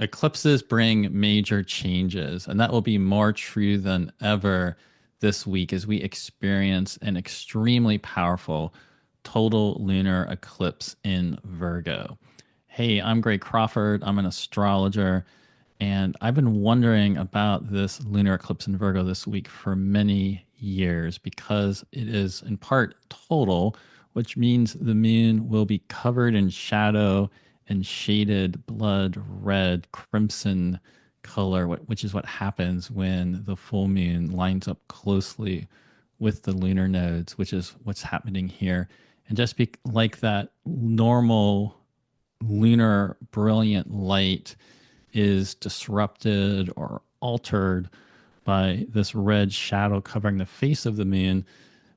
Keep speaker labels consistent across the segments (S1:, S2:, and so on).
S1: eclipses bring major changes, and that will be more true than ever this week as we experience an extremely powerful total lunar eclipse in Virgo. Hey, I'm Greg Crawford. I'm an astrologer, and I've been wondering about this lunar eclipse in Virgo this week for many years because it is in part total, which means the moon will be covered in shadow and shaded blood red, crimson color, which is what happens when the full moon lines up closely with the lunar nodes, which is what's happening here. And just like that normal lunar brilliant light is disrupted or altered by this red shadow covering the face of the moon,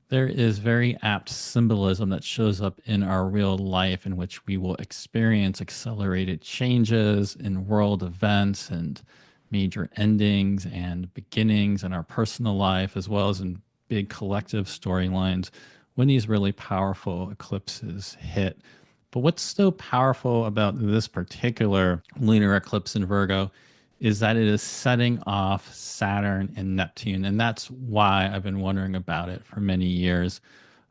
S1: there is very apt symbolism that shows up in our real life in which we will experience accelerated changes in world events and major endings and beginnings in our personal life, as well as in big collective storylines when these really powerful eclipses hit. But what's so powerful about this particular lunar eclipse in Virgo is that it is setting off Saturn and Neptune. And that's why I've been wondering about it for many years.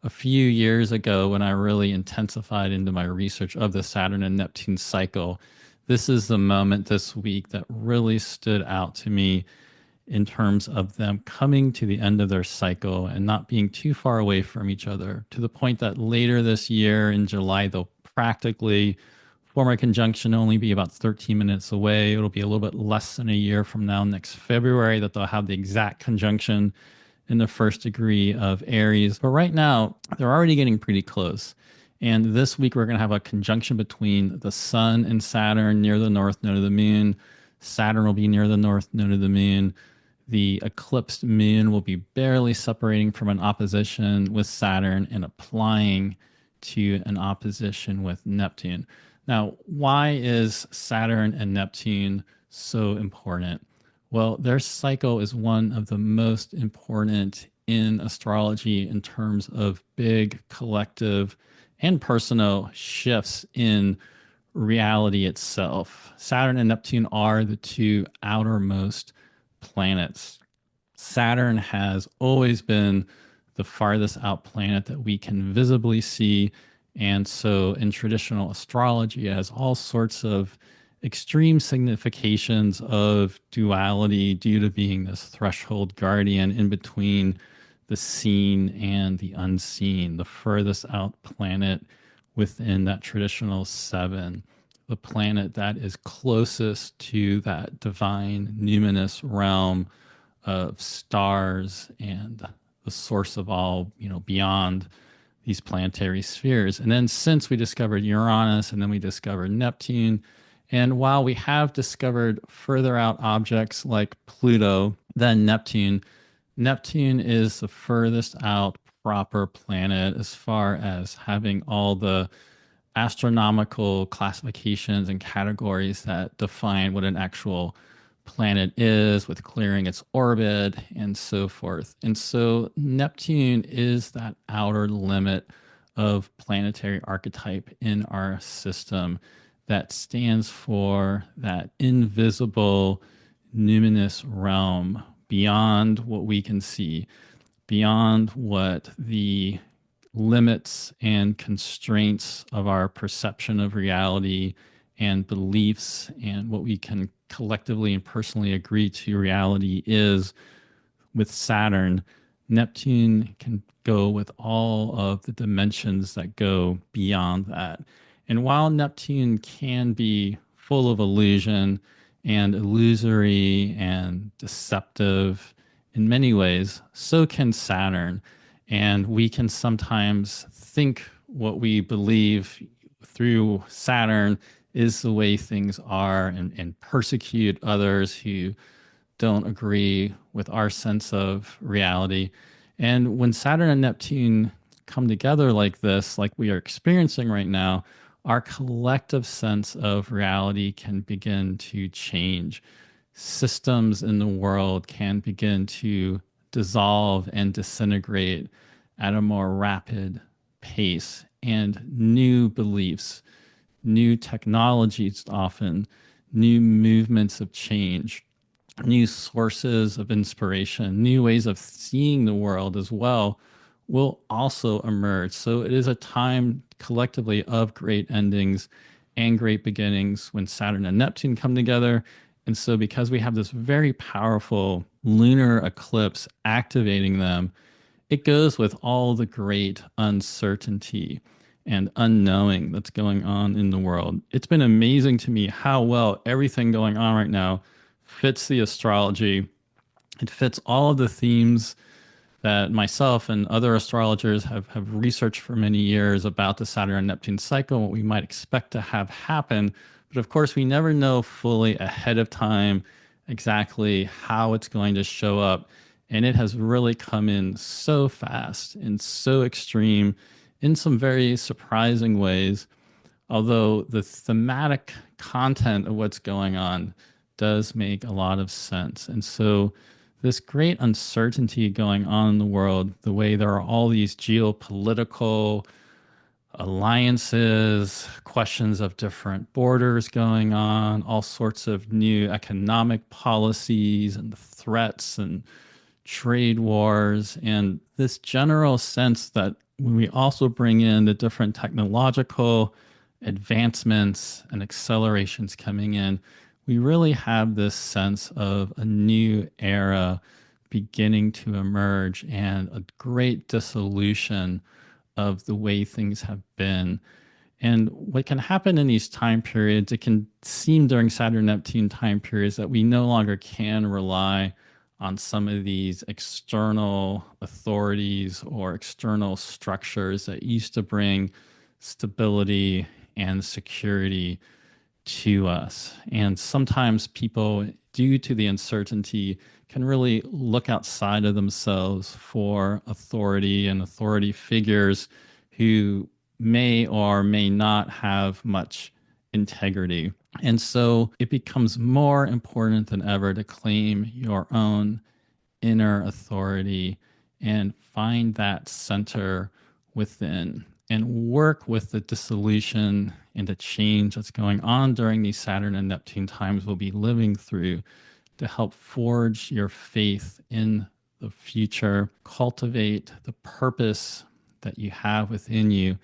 S1: A few years ago, when I really intensified into my research of the Saturn and Neptune cycle, this is the moment this week that really stood out to me in terms of them coming to the end of their cycle and not being too far away from each other, to the point that later this year in July, they'll practically form a conjunction, only be about 13 minutes away. It'll be a little bit less than a year from now, next February, that they'll have the exact conjunction in the first degree of Aries. But right now, they're already getting pretty close. And this week, we're going to have a conjunction between the Sun and Saturn near the north node of the moon. Saturn will be near the north node of the moon. The eclipsed moon will be barely separating from an opposition with Saturn and applying to an opposition with Neptune. Now, why is Saturn and Neptune so important? Well, their cycle is one of the most important in astrology in terms of big collective and personal shifts in reality itself. Saturn and Neptune are the two outermost planets. Saturn has always been the farthest out planet that we can visibly see. And so in traditional astrology, it has all sorts of extreme significations of duality due to being this threshold guardian in between the seen and the unseen, the furthest out planet within that traditional seven, the planet that is closest to that divine numinous realm of stars and the source of all, beyond these planetary spheres. And then since we discovered Uranus and then we discovered Neptune, and while we have discovered further out objects like Pluto than Neptune, Neptune is the furthest out proper planet as far as having all the astronomical classifications and categories that define what an actual planet is, with clearing its orbit and so forth. And so Neptune is that outer limit of planetary archetype in our system that stands for that invisible numinous realm beyond what we can see, beyond what the limits and constraints of our perception of reality and beliefs and what we can collectively and personally agree to reality is. With Saturn, Neptune can go with all of the dimensions that go beyond that. And while Neptune can be full of illusion and illusory and deceptive in many ways, so can Saturn. And we can sometimes think what we believe through Saturn is the way things are, and persecute others who don't agree with our sense of reality. And when Saturn and Neptune come together like this, like we are experiencing right now, our collective sense of reality can begin to change. Systems in the world can begin to dissolve and disintegrate at a more rapid pace, and new beliefs, new technologies, often new movements of change, new sources of inspiration, new ways of seeing the world as well will also emerge. So it is a time collectively of great endings and great beginnings when Saturn and Neptune come together. And so, because we have this very powerful lunar eclipse activating them, it goes with all the great uncertainty and unknowing that's going on in the world. It's been amazing to me how well everything going on right now fits the astrology. It fits all of the themes that myself and other astrologers have researched for many years about the Saturn and Neptune cycle, what we might expect to have happen. But of course, we never know fully ahead of time exactly how it's going to show up. And it has really come in so fast and so extreme in some very surprising ways. Although the thematic content of what's going on does make a lot of sense. And so, this great uncertainty going on in the world, the way there are all these geopolitical alliances, questions of different borders going on, all sorts of new economic policies and threats and trade wars, and this general sense that when we also bring in the different technological advancements and accelerations coming in, we really have this sense of a new era beginning to emerge and a great dissolution of the way things have been. And what can happen in these time periods, it can seem during Saturn Neptune time periods that we no longer can rely on some of these external authorities or external structures that used to bring stability and security to us. And sometimes people, due to the uncertainty, can really look outside of themselves for authority and authority figures who may or may not have much integrity. And so it becomes more important than ever to claim your own inner authority and find that center within and work with the dissolution and the change that's going on during these Saturn and Neptune times we'll be living through to help forge your faith in the future, cultivate the purpose that you have within you,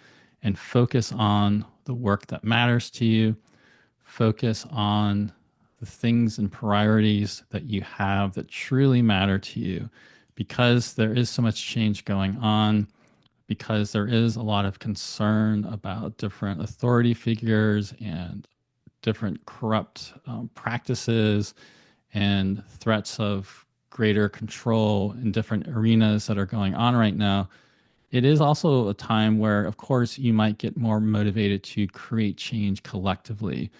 S1: and focus on the work that matters to you, focus on the things and priorities that you have that truly matter to you, because there is so much change going on, because there is a lot of concern about different authority figures and different corrupt practices and threats of greater control in different arenas that are going on right now. It is also a time where, of course, you might get more motivated to create change collectively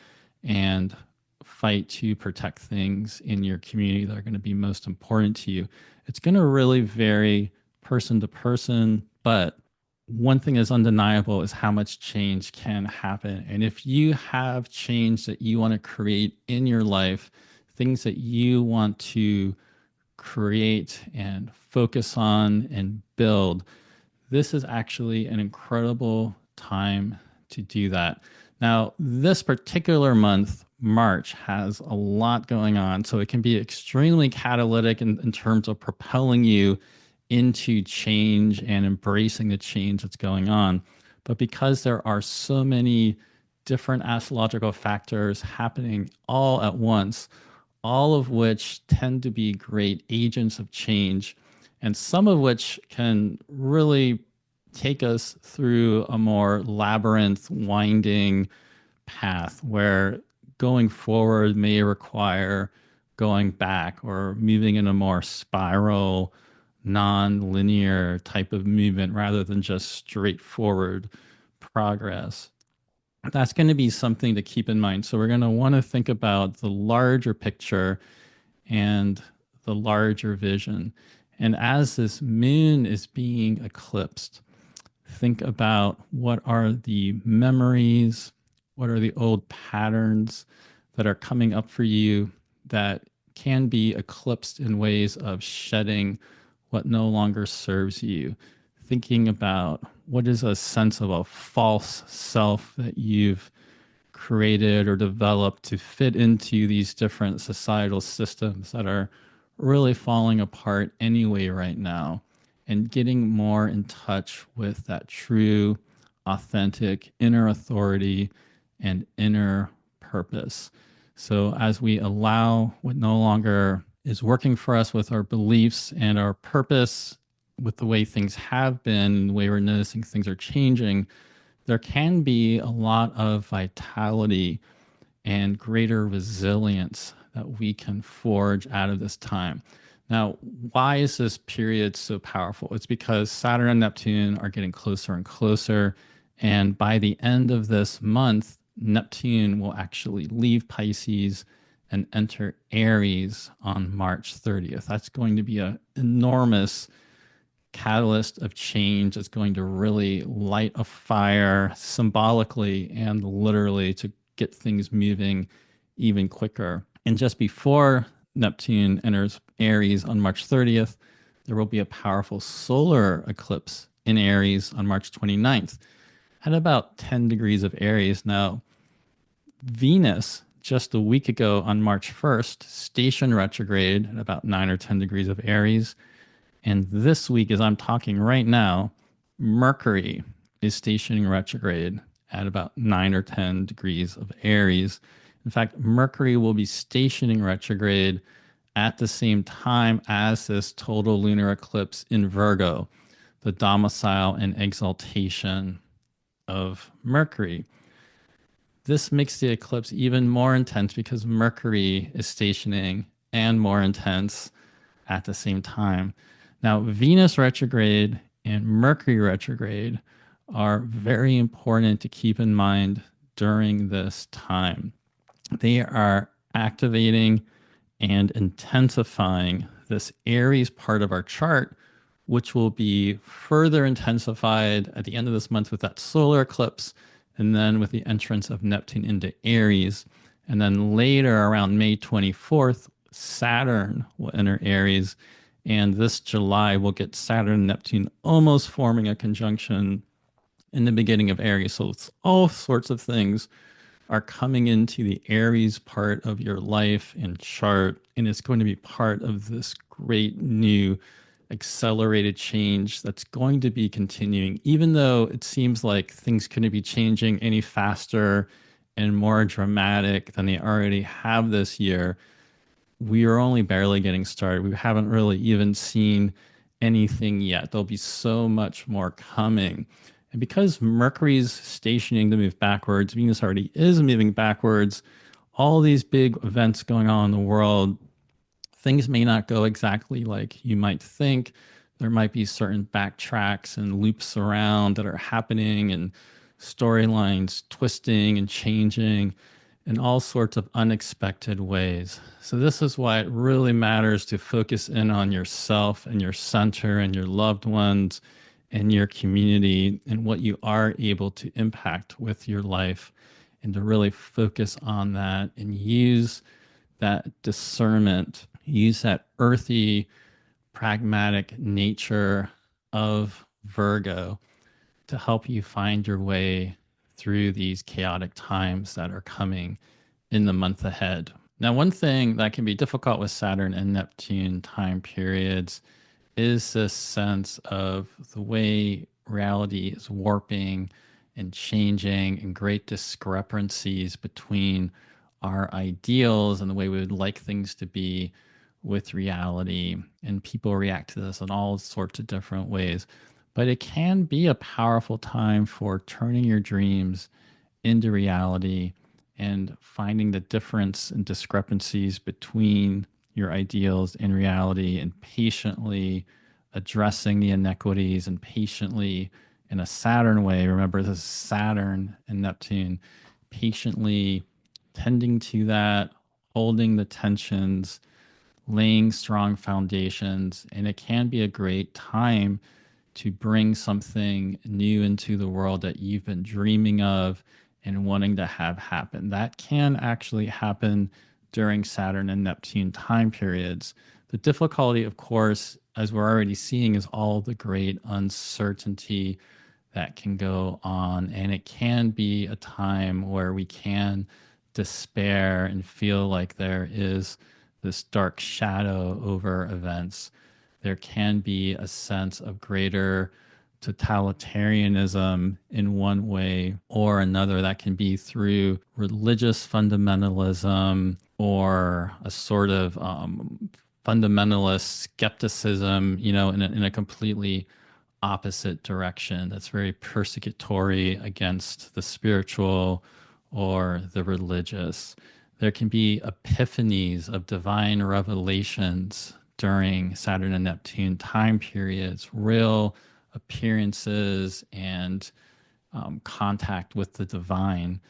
S1: and fight to protect things in your community that are going to be most important to you. It's going to really vary person to person, but one thing is undeniable is how much change can happen. And if you have change that you want to create in your life, things that you want to create and focus on and build, this is actually an incredible time to do that. Now, this particular month, March, has a lot going on, so it can be extremely catalytic in terms of propelling you into change and embracing the change that's going on. But because there are so many different astrological factors happening all at once, all of which tend to be great agents of change, and some of which can really take us through a more labyrinth, winding path where going forward may require going back or moving in a more spiral, non-linear type of movement rather than just straightforward progress. That's going to be something to keep in mind. So we're going to want to think about the larger picture and the larger vision. And as this moon is being eclipsed, think about what are the memories, what are the old patterns that are coming up for you that can be eclipsed in ways of shedding what no longer serves you. Thinking about what is a sense of a false self that you've created or developed to fit into these different societal systems that are really falling apart anyway right now, and getting more in touch with that true, authentic inner authority and inner purpose. So, as we allow what no longer is working for us with our beliefs and our purpose, with the way things have been, the way we're noticing things are changing, there can be a lot of vitality and greater resilience that we can forge out of this time. Now, why is this period so powerful? It's because Saturn and Neptune are getting closer and closer. And by the end of this month, Neptune will actually leave Pisces and enter Aries on March 30th. That's going to be an enormous catalyst of change. It's going to really light a fire symbolically and literally to get things moving even quicker. And just before Neptune enters Aries on March 30th, there will be a powerful solar eclipse in Aries on March 29th at about 10 degrees of Aries. Now, Venus, just a week ago on March 1st, stationed retrograde at about 9 or 10 degrees of Aries. And this week, as I'm talking right now, Mercury is stationing retrograde at about 9 or 10 degrees of Aries. In fact, Mercury will be stationing retrograde at the same time as this total lunar eclipse in Virgo, the domicile and exaltation of Mercury. This makes the eclipse even more intense because Mercury is stationing and more intense at the same time. Now, Venus retrograde and Mercury retrograde are very important to keep in mind during this time. They are activating and intensifying this Aries part of our chart, which will be further intensified at the end of this month with that solar eclipse, and then with the entrance of Neptune into Aries. And then later, around May 24th, Saturn will enter Aries. And this July, we'll get Saturn and Neptune almost forming a conjunction in the beginning of Aries. So it's all sorts of things are coming into the Aries part of your life and chart, and it's going to be part of this great new accelerated change that's going to be continuing, even though it seems like things couldn't be changing any faster and more dramatic than they already have this year. We are only barely getting started. We haven't really even seen anything yet. There'll be so much more coming. And because Mercury's stationing to move backwards, Venus already is moving backwards, all these big events going on in the world, things may not go exactly like you might think. There might be certain backtracks and loops around that are happening, and storylines twisting and changing in all sorts of unexpected ways. So this is why it really matters to focus in on yourself and your center and your loved ones and your community and what you are able to impact with your life, and to really focus on that and use that discernment, use that earthy, pragmatic nature of Virgo to help you find your way through these chaotic times that are coming in the month ahead. Now, one thing that can be difficult with Saturn and Neptune time periods is this sense of the way reality is warping and changing, and great discrepancies between our ideals and the way we would like things to be with reality. And people react to this in all sorts of different ways. But it can be a powerful time for turning your dreams into reality and finding the difference and discrepancies between your ideals and reality, and patiently addressing the inequities, and patiently, in a Saturn way, remember this is Saturn and Neptune, patiently tending to that, holding the tensions, laying strong foundations. And it can be a great time to bring something new into the world that you've been dreaming of and wanting to have happen. That can actually happen during Saturn and Neptune time periods. The difficulty, of course, as we're already seeing, is all the great uncertainty that can go on. And it can be a time where we can despair and feel like there is this dark shadow over events. There can be a sense of greater totalitarianism in one way or another. That can be through religious fundamentalism or a sort of fundamentalist skepticism, in a completely opposite direction that's very persecutory against the spiritual or the religious. There can be epiphanies of divine revelations during Saturn and Neptune time periods, real appearances and contact with the divine.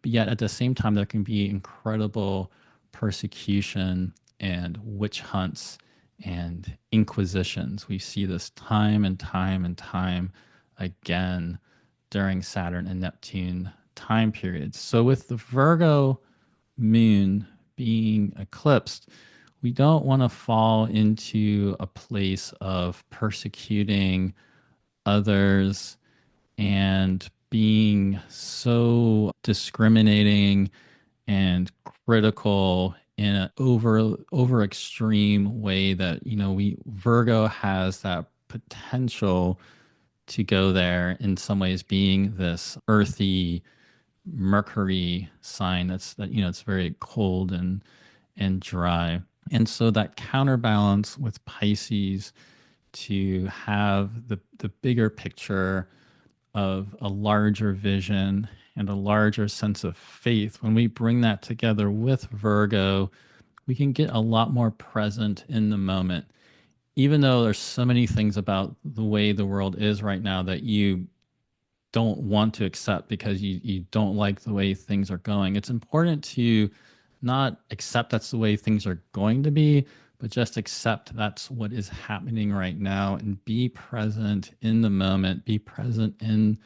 S1: But yet at the same time, there can be incredible persecution and witch hunts and inquisitions. We see this time and time and time again during Saturn and Neptune time periods. So with the Virgo moon being eclipsed, we don't want to fall into a place of persecuting others and being so discriminating and critical in an over extreme way that we Virgo has that potential to go there in some ways, being this earthy Mercury sign that it's very cold and dry. And so that counterbalance with Pisces to have the bigger picture of a larger vision and a larger sense of faith, when we bring that together with Virgo, we can get a lot more present in the moment. Even though there's so many things about the way the world is right now that you don't want to accept because you don't like the way things are going, it's important to not accept that's the way things are going to be, but just accept that's what is happening right now and be present in the moment, be present in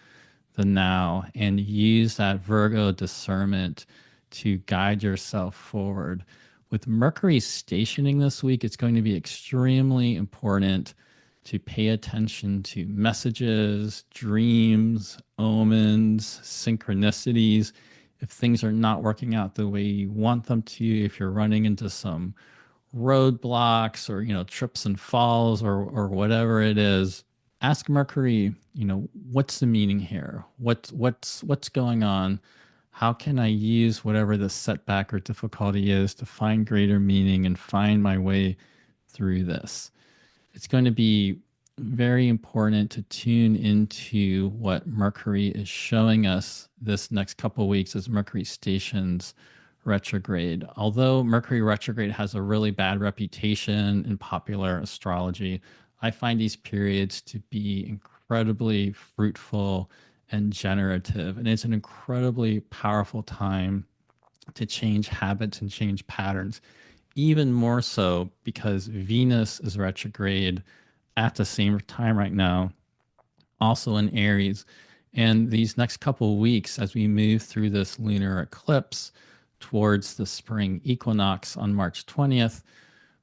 S1: the now, and use that Virgo discernment to guide yourself forward. With Mercury stationing this week, it's going to be extremely important to pay attention to messages, dreams, omens, synchronicities. If things are not working out the way you want them to, if you're running into some roadblocks or trips and falls or whatever it is, ask Mercury, what's the meaning here? What's going on? How can I use whatever the setback or difficulty is to find greater meaning and find my way through this? It's going to be very important to tune into what Mercury is showing us this next couple of weeks as Mercury stations retrograde. Although Mercury retrograde has a really bad reputation in popular astrology, I find these periods to be incredibly fruitful and generative. And it's an incredibly powerful time to change habits and change patterns, even more so because Venus is retrograde at the same time right now, also in Aries. And these next couple of weeks, as we move through this lunar eclipse towards the spring equinox on March 20th,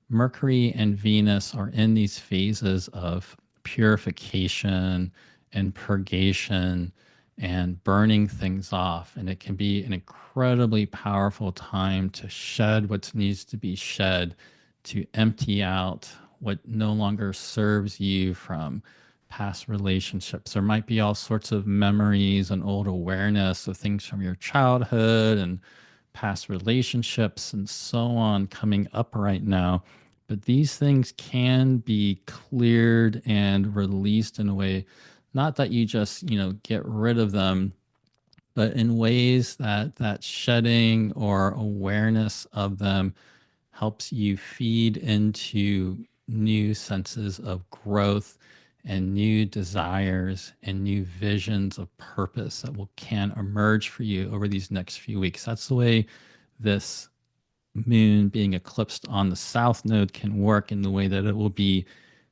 S1: Mercury and Venus are in these phases of purification and purgation and burning things off. And it can be an incredibly powerful time to shed what needs to be shed, to empty out what no longer serves you from past relationships. There might be all sorts of memories and old awareness of things from your childhood and past relationships and so on coming up right now. But these things can be cleared and released in a way, not that you just, get rid of them, but in ways that shedding or awareness of them helps you feed into new senses of growth and new desires and new visions of purpose that can emerge for you over these next few weeks. That's the way this moon being eclipsed on the south node can work, in the way that it will be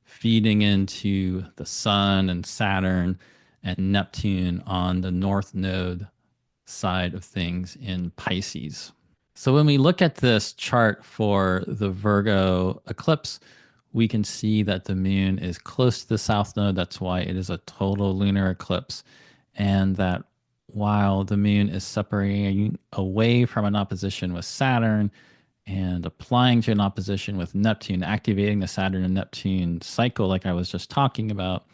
S1: feeding into the sun and Saturn and Neptune on the north node side of things in Pisces. So when we look at this chart for the Virgo eclipse, we can see that the moon is close to the south node. That's why it is a total lunar eclipse. And that while the moon is separating away from an opposition with Saturn and applying to an opposition with Neptune, activating the Saturn and Neptune cycle, like I was just talking about,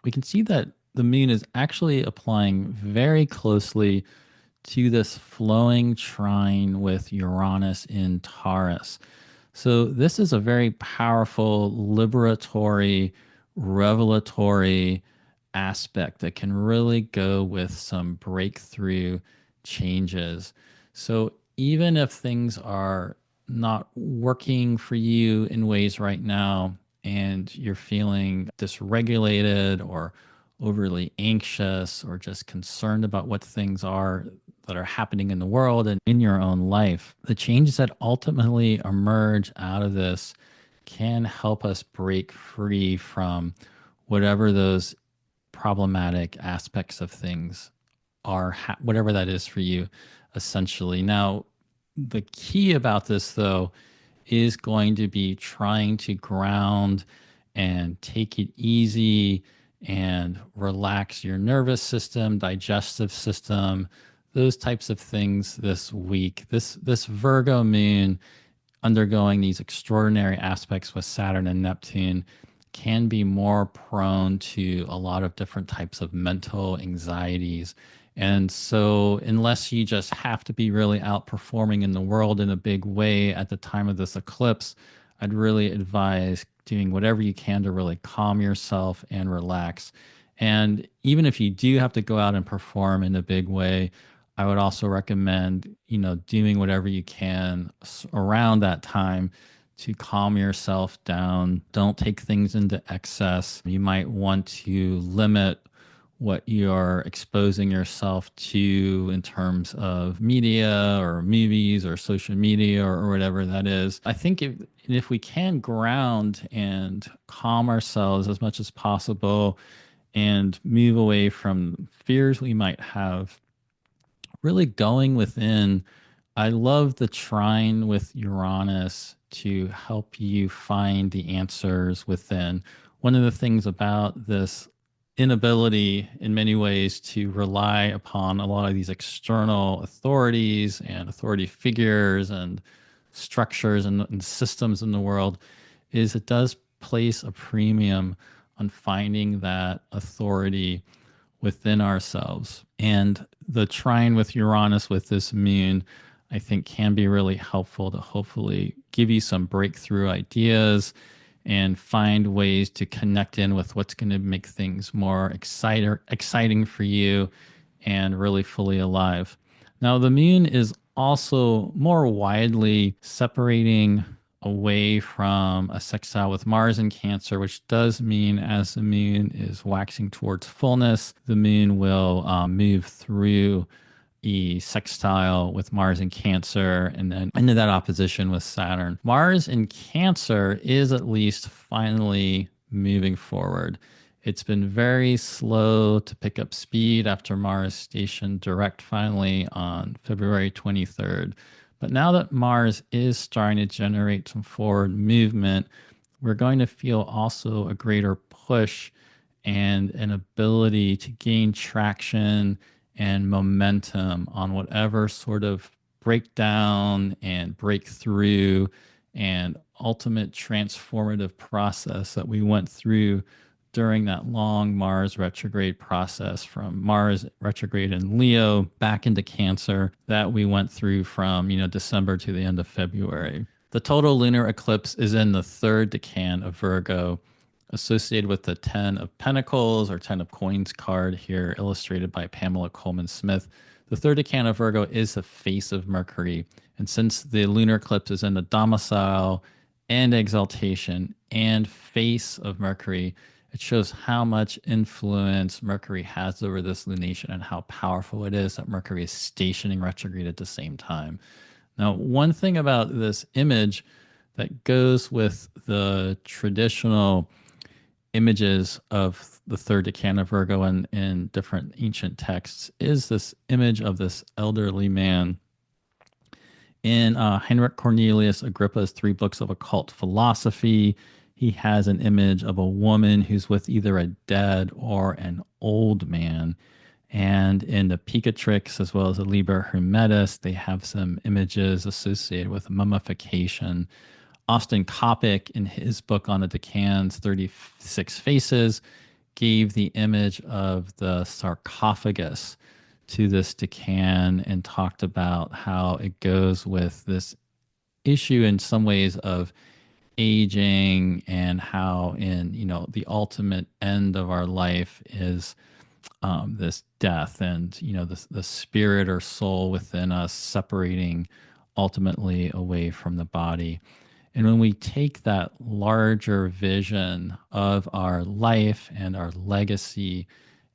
S1: we can see that the moon is actually applying very closely to this flowing trine with Uranus in Taurus. So, this is a very powerful, liberatory, revelatory aspect that can really go with some breakthrough changes. So, even if things are not working for you in ways right now and you're feeling dysregulated or overly anxious or just concerned about what things are that are happening in the world and in your own life, the changes that ultimately emerge out of this can help us break free from whatever those problematic aspects of things are, whatever that is for you, essentially. Now, the key about this, though, is going to be trying to ground and take it easy and relax your nervous system, digestive system, those types of things this week. This Virgo moon undergoing these extraordinary aspects with Saturn and Neptune can be more prone to a lot of different types of mental anxieties. And so, unless you just have to be really outperforming in the world in a big way at the time of this eclipse, I'd really advise doing whatever you can to really calm yourself and relax. And even if you do have to go out and perform in a big way, I would also recommend, doing whatever you can around that time to calm yourself down. Don't take things into excess. You might want to limit what you're exposing yourself to in terms of media or movies or social media or whatever that is. I think if we can ground and calm ourselves as much as possible and move away from fears we might have, really going within. I love the trine with Uranus to help you find the answers within. One of the things about this inability, in many ways, to rely upon a lot of these external authorities and authority figures and structures and systems in the world is it does place a premium on finding that authority within ourselves. And the trine with Uranus with this moon, I think, can be really helpful to hopefully give you some breakthrough ideas and find ways to connect in with what's going to make things more exciting for you and really fully alive. Now, the moon is also more widely separating away from a sextile with Mars in Cancer, which does mean as the moon is waxing towards fullness, the moon will move through a sextile with Mars in Cancer and then into that opposition with Saturn. Mars in Cancer is at least finally moving forward. It's been very slow to pick up speed after Mars stationed direct finally on February 23rd. But now that Mars is starting to generate some forward movement, we're going to feel also a greater push and an ability to gain traction and momentum on whatever sort of breakdown and breakthrough and ultimate transformative process that we went through during that long Mars retrograde process from Mars retrograde in Leo back into Cancer that we went through from, December to the end of February. The total lunar eclipse is in the third decan of Virgo, associated with the 10 of Pentacles or 10 of Coins card here, illustrated by Pamela Coleman Smith. The third decan of Virgo is the face of Mercury. And since the lunar eclipse is in the domicile and exaltation and face of Mercury, it shows how much influence Mercury has over this lunation and how powerful it is that Mercury is stationing retrograde at the same time. Now, one thing about this image that goes with the traditional images of the third decan of Virgo in different ancient texts is this image of this elderly man. In Heinrich Cornelius Agrippa's 3 books of occult philosophy, he has an image of a woman who's with either a dead or an old man. And in the Picatrix, as well as the Liber Hermetis, they have some images associated with mummification. Austin Coppock, in his book on the Decan's 36 Faces, gave the image of the sarcophagus to this Decan and talked about how it goes with this issue in some ways of aging, and how in the ultimate end of our life is this death, and the spirit or soul within us separating ultimately away from the body. And when we take that larger vision of our life and our legacy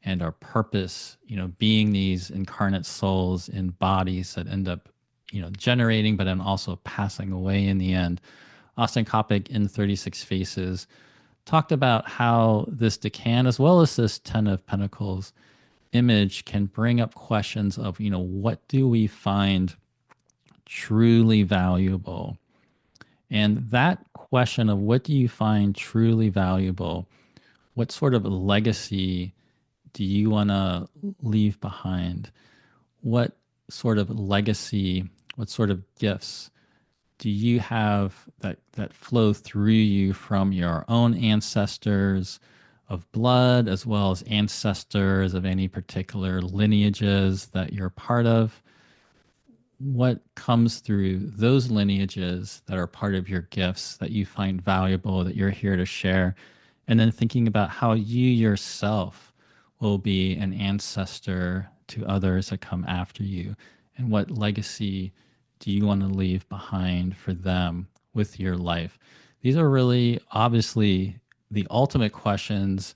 S1: and our purpose, being these incarnate souls in bodies that end up, generating, but then also passing away in the end. Austin Coppock in 36 Faces talked about how this Decan, as well as this Ten of Pentacles image, can bring up questions of, what do we find truly valuable? And that question of what do you find truly valuable, what sort of legacy do you want to leave behind? What sort of legacy, what sort of gifts do you have that flow through you from your own ancestors of blood, as well as ancestors of any particular lineages that you're part of? What comes through those lineages that are part of your gifts that you find valuable, that you're here to share? And then thinking about how you yourself will be an ancestor to others that come after you, and what legacy do you want to leave behind for them with your life? These are really obviously the ultimate questions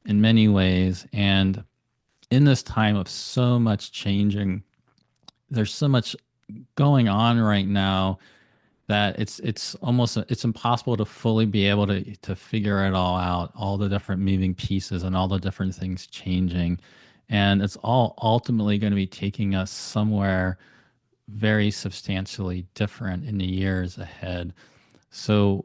S1: in many ways. And in this time of so much changing, there's so much going on right now that it's almost it's impossible to fully be able to figure it all out, all the different moving pieces and all the different things changing. And it's all ultimately going to be taking us somewhere very substantially different in the years ahead. So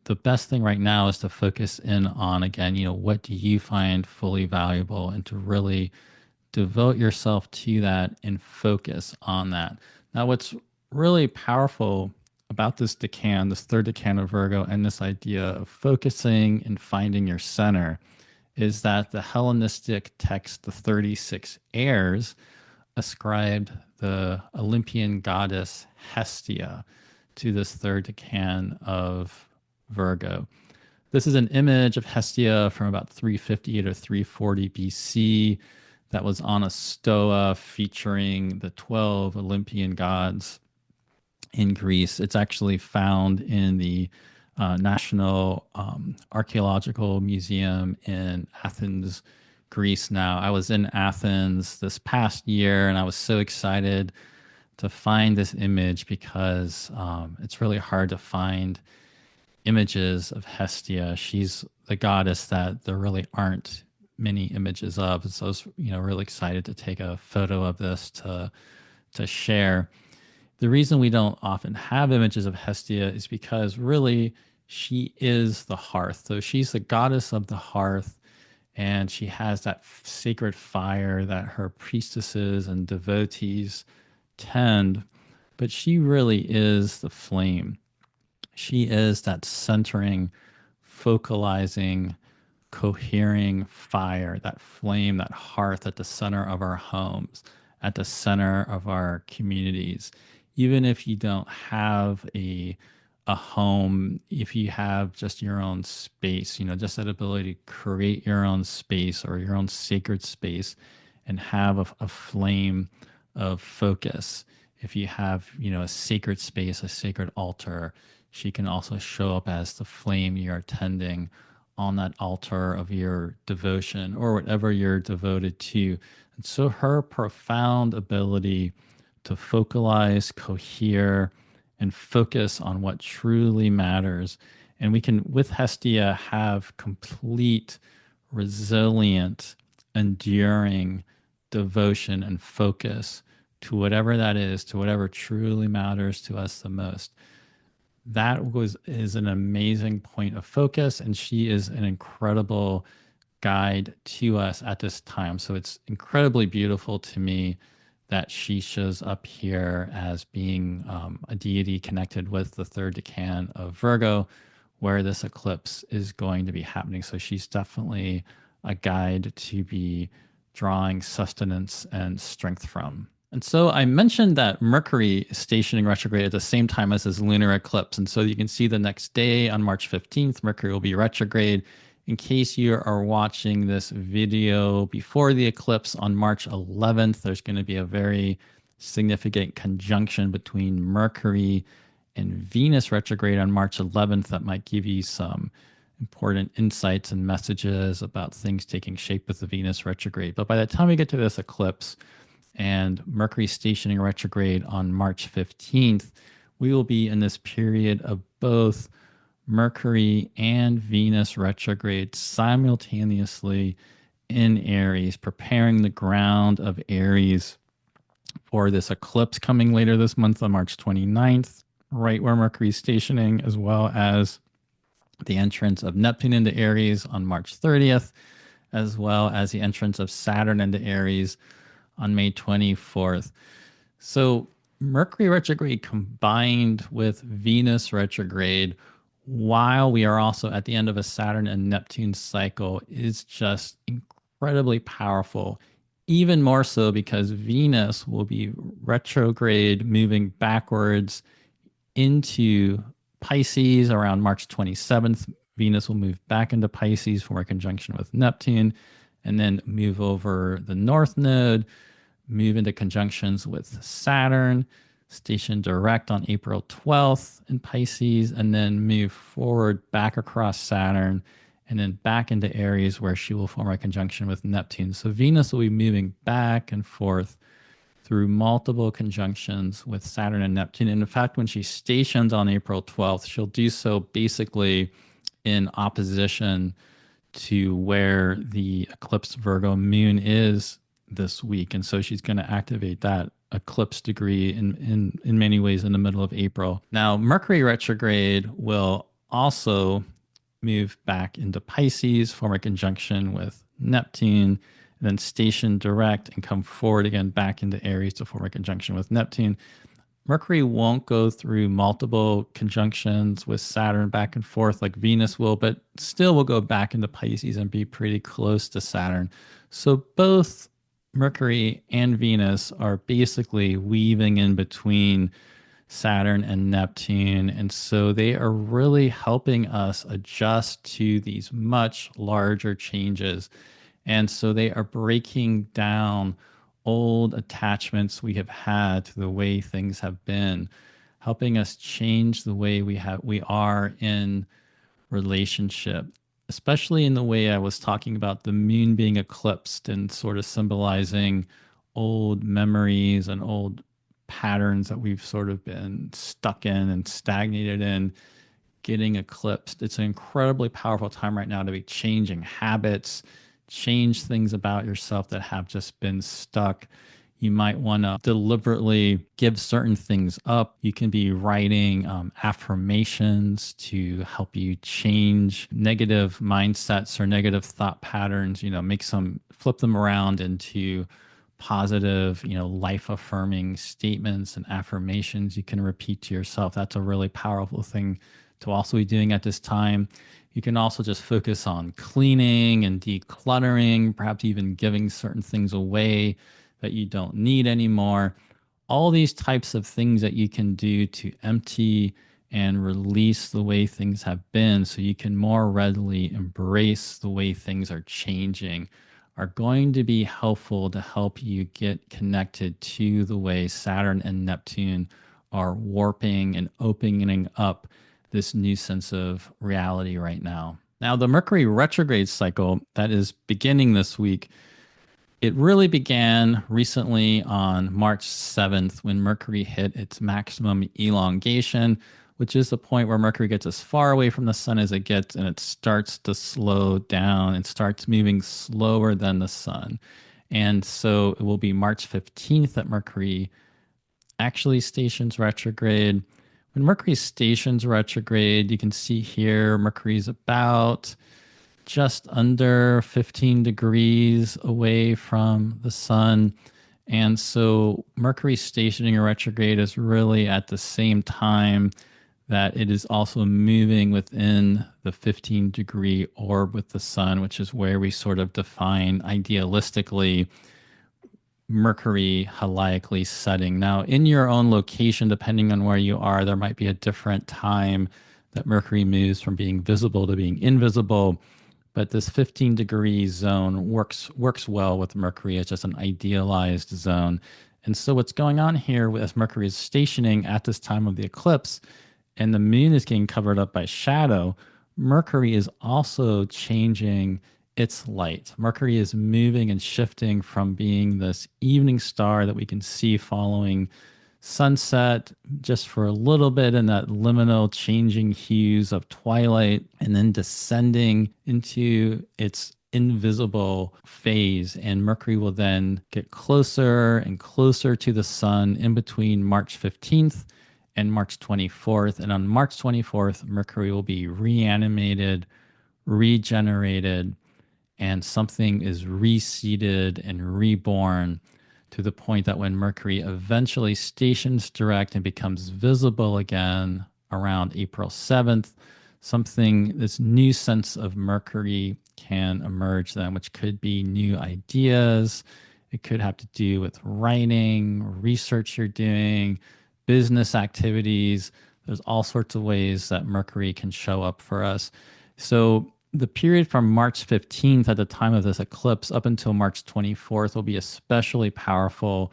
S1: the best thing right now is to focus in on, again, what do you find fully valuable, and to really devote yourself to that and focus on that. Now, what's really powerful about this Decan, this third Decan of Virgo, and this idea of focusing and finding your center is that the Hellenistic text, the 36 Airs, ascribed the Olympian goddess Hestia to this third Decan of Virgo. This is an image of Hestia from about 350 to 340 BC that was on a stoa featuring the 12 Olympian gods in Greece. It's actually found in the National Archaeological Museum in Athens, Greece now. I was in Athens this past year, and I was so excited to find this image because it's really hard to find images of Hestia. She's the goddess that there really aren't many images of. So I was, really excited to take a photo of this to share. The reason we don't often have images of Hestia is because really she is the hearth. So she's the goddess of the hearth, and she has that sacred fire that her priestesses and devotees tend, but she really is the flame. She is that centering, focalizing, cohering fire, that flame, that hearth at the center of our homes, at the center of our communities. Even if you don't have a home, if you have just your own space, just that ability to create your own space or your own sacred space and have a flame of focus. If you have, a sacred space, a sacred altar, she can also show up as the flame you're tending on that altar of your devotion or whatever you're devoted to. And so her profound ability to focalize, cohere, and focus on what truly matters. And we can, with Hestia, have complete, resilient, enduring devotion and focus to whatever that is, to whatever truly matters to us the most. is an amazing point of focus, and she is an incredible guide to us at this time. So it's incredibly beautiful to me that she shows up here as being a deity connected with the third decan of Virgo, where this eclipse is going to be happening. So she's definitely a guide to be drawing sustenance and strength from. And so I mentioned that Mercury is stationing retrograde at the same time as this lunar eclipse. And so you can see the next day on March 15th, Mercury will be retrograde. In case you are watching this video before the eclipse on March 11th, there's going to be a very significant conjunction between Mercury and Venus retrograde on March 11th that might give you some important insights and messages about things taking shape with the Venus retrograde. But by the time we get to this eclipse and Mercury stationing retrograde on March 15th, we will be in this period of both Mercury and Venus retrograde simultaneously in Aries, preparing the ground of Aries for this eclipse coming later this month on March 29th, right where Mercury is stationing, as well as the entrance of Neptune into Aries on March 30th, as well as the entrance of Saturn into Aries on May 24th. So Mercury retrograde combined with Venus retrograde, while we are also at the end of a Saturn and Neptune cycle, is just incredibly powerful. Even more so because Venus will be retrograde, moving backwards into Pisces around March 27th. Venus will move back into Pisces for a conjunction with Neptune, and then move over the North Node, move into conjunctions with Saturn, station direct on April 12th in Pisces, and then move forward back across Saturn and then back into Aries, where she will form a conjunction with Neptune. So Venus will be moving back and forth through multiple conjunctions with Saturn and Neptune. And in fact, when she stations on April 12th, she'll do so basically in opposition to where the eclipse Virgo moon is this week. And so she's going to activate that eclipse degree in many ways in the middle of April. Now, Mercury retrograde will also move back into Pisces, form a conjunction with Neptune, and then station direct and come forward again back into Aries to form a conjunction with Neptune. Mercury won't go through multiple conjunctions with Saturn back and forth like Venus will, but still will go back into Pisces and be pretty close to Saturn. So both Mercury and Venus are basically weaving in between Saturn and Neptune. And so they are really helping us adjust to these much larger changes. And so they are breaking down old attachments we have had to the way things have been, helping us change the way we are in relationship, especially in the way I was talking about the moon being eclipsed and sort of symbolizing old memories and old patterns that we've sort of been stuck in and stagnated in getting eclipsed. It's an incredibly powerful time right now to be changing habits, change things about yourself that have just been stuck. You might want to deliberately give certain things up. You can be writing affirmations to help you change negative mindsets or negative thought patterns, flip them around into positive, life affirming statements and affirmations you can repeat to yourself. That's a really powerful thing to also be doing at this time. You can also just focus on cleaning and decluttering, perhaps even giving certain things away that you don't need anymore. All these types of things that you can do to empty and release the way things have been so you can more readily embrace the way things are changing are going to be helpful to help you get connected to the way Saturn and Neptune are warping and opening up this new sense of reality right now. Now, the Mercury retrograde cycle that is beginning this week, it really began recently on March 7th when Mercury hit its maximum elongation, which is the point where Mercury gets as far away from the sun as it gets, and it starts to slow down and starts moving slower than the sun. And so it will be March 15th that Mercury actually stations retrograde, when Mercury stations retrograde, you can see here Mercury's about just under 15 degrees away from the sun. And so Mercury stationing or retrograde is really at the same time that it is also moving within the 15-degree orb with the sun, which is where we sort of define idealistically Mercury heliacally setting. Now, in your own location, depending on where you are, there might be a different time that Mercury moves from being visible to being invisible. But this 15-degree zone works well with Mercury. It's just an idealized zone. And so what's going on here as Mercury is stationing at this time of the eclipse and the moon is getting covered up by shadow, Mercury is also changing its light. Mercury is moving and shifting from being this evening star that we can see following sunset just for a little bit in that liminal changing hues of twilight, and then descending into its invisible phase. And Mercury will then get closer and closer to the sun in between March 15th and March 24th. And on March 24th, Mercury will be reanimated, regenerated, and something is reseeded and reborn, to the point that when Mercury eventually stations direct and becomes visible again around April 7th, this new sense of Mercury can emerge then, which could be new ideas. It could have to do with writing, research you're doing, business activities. There's all sorts of ways that Mercury can show up for us. So the period from March 15th at the time of this eclipse up until March 24th will be especially powerful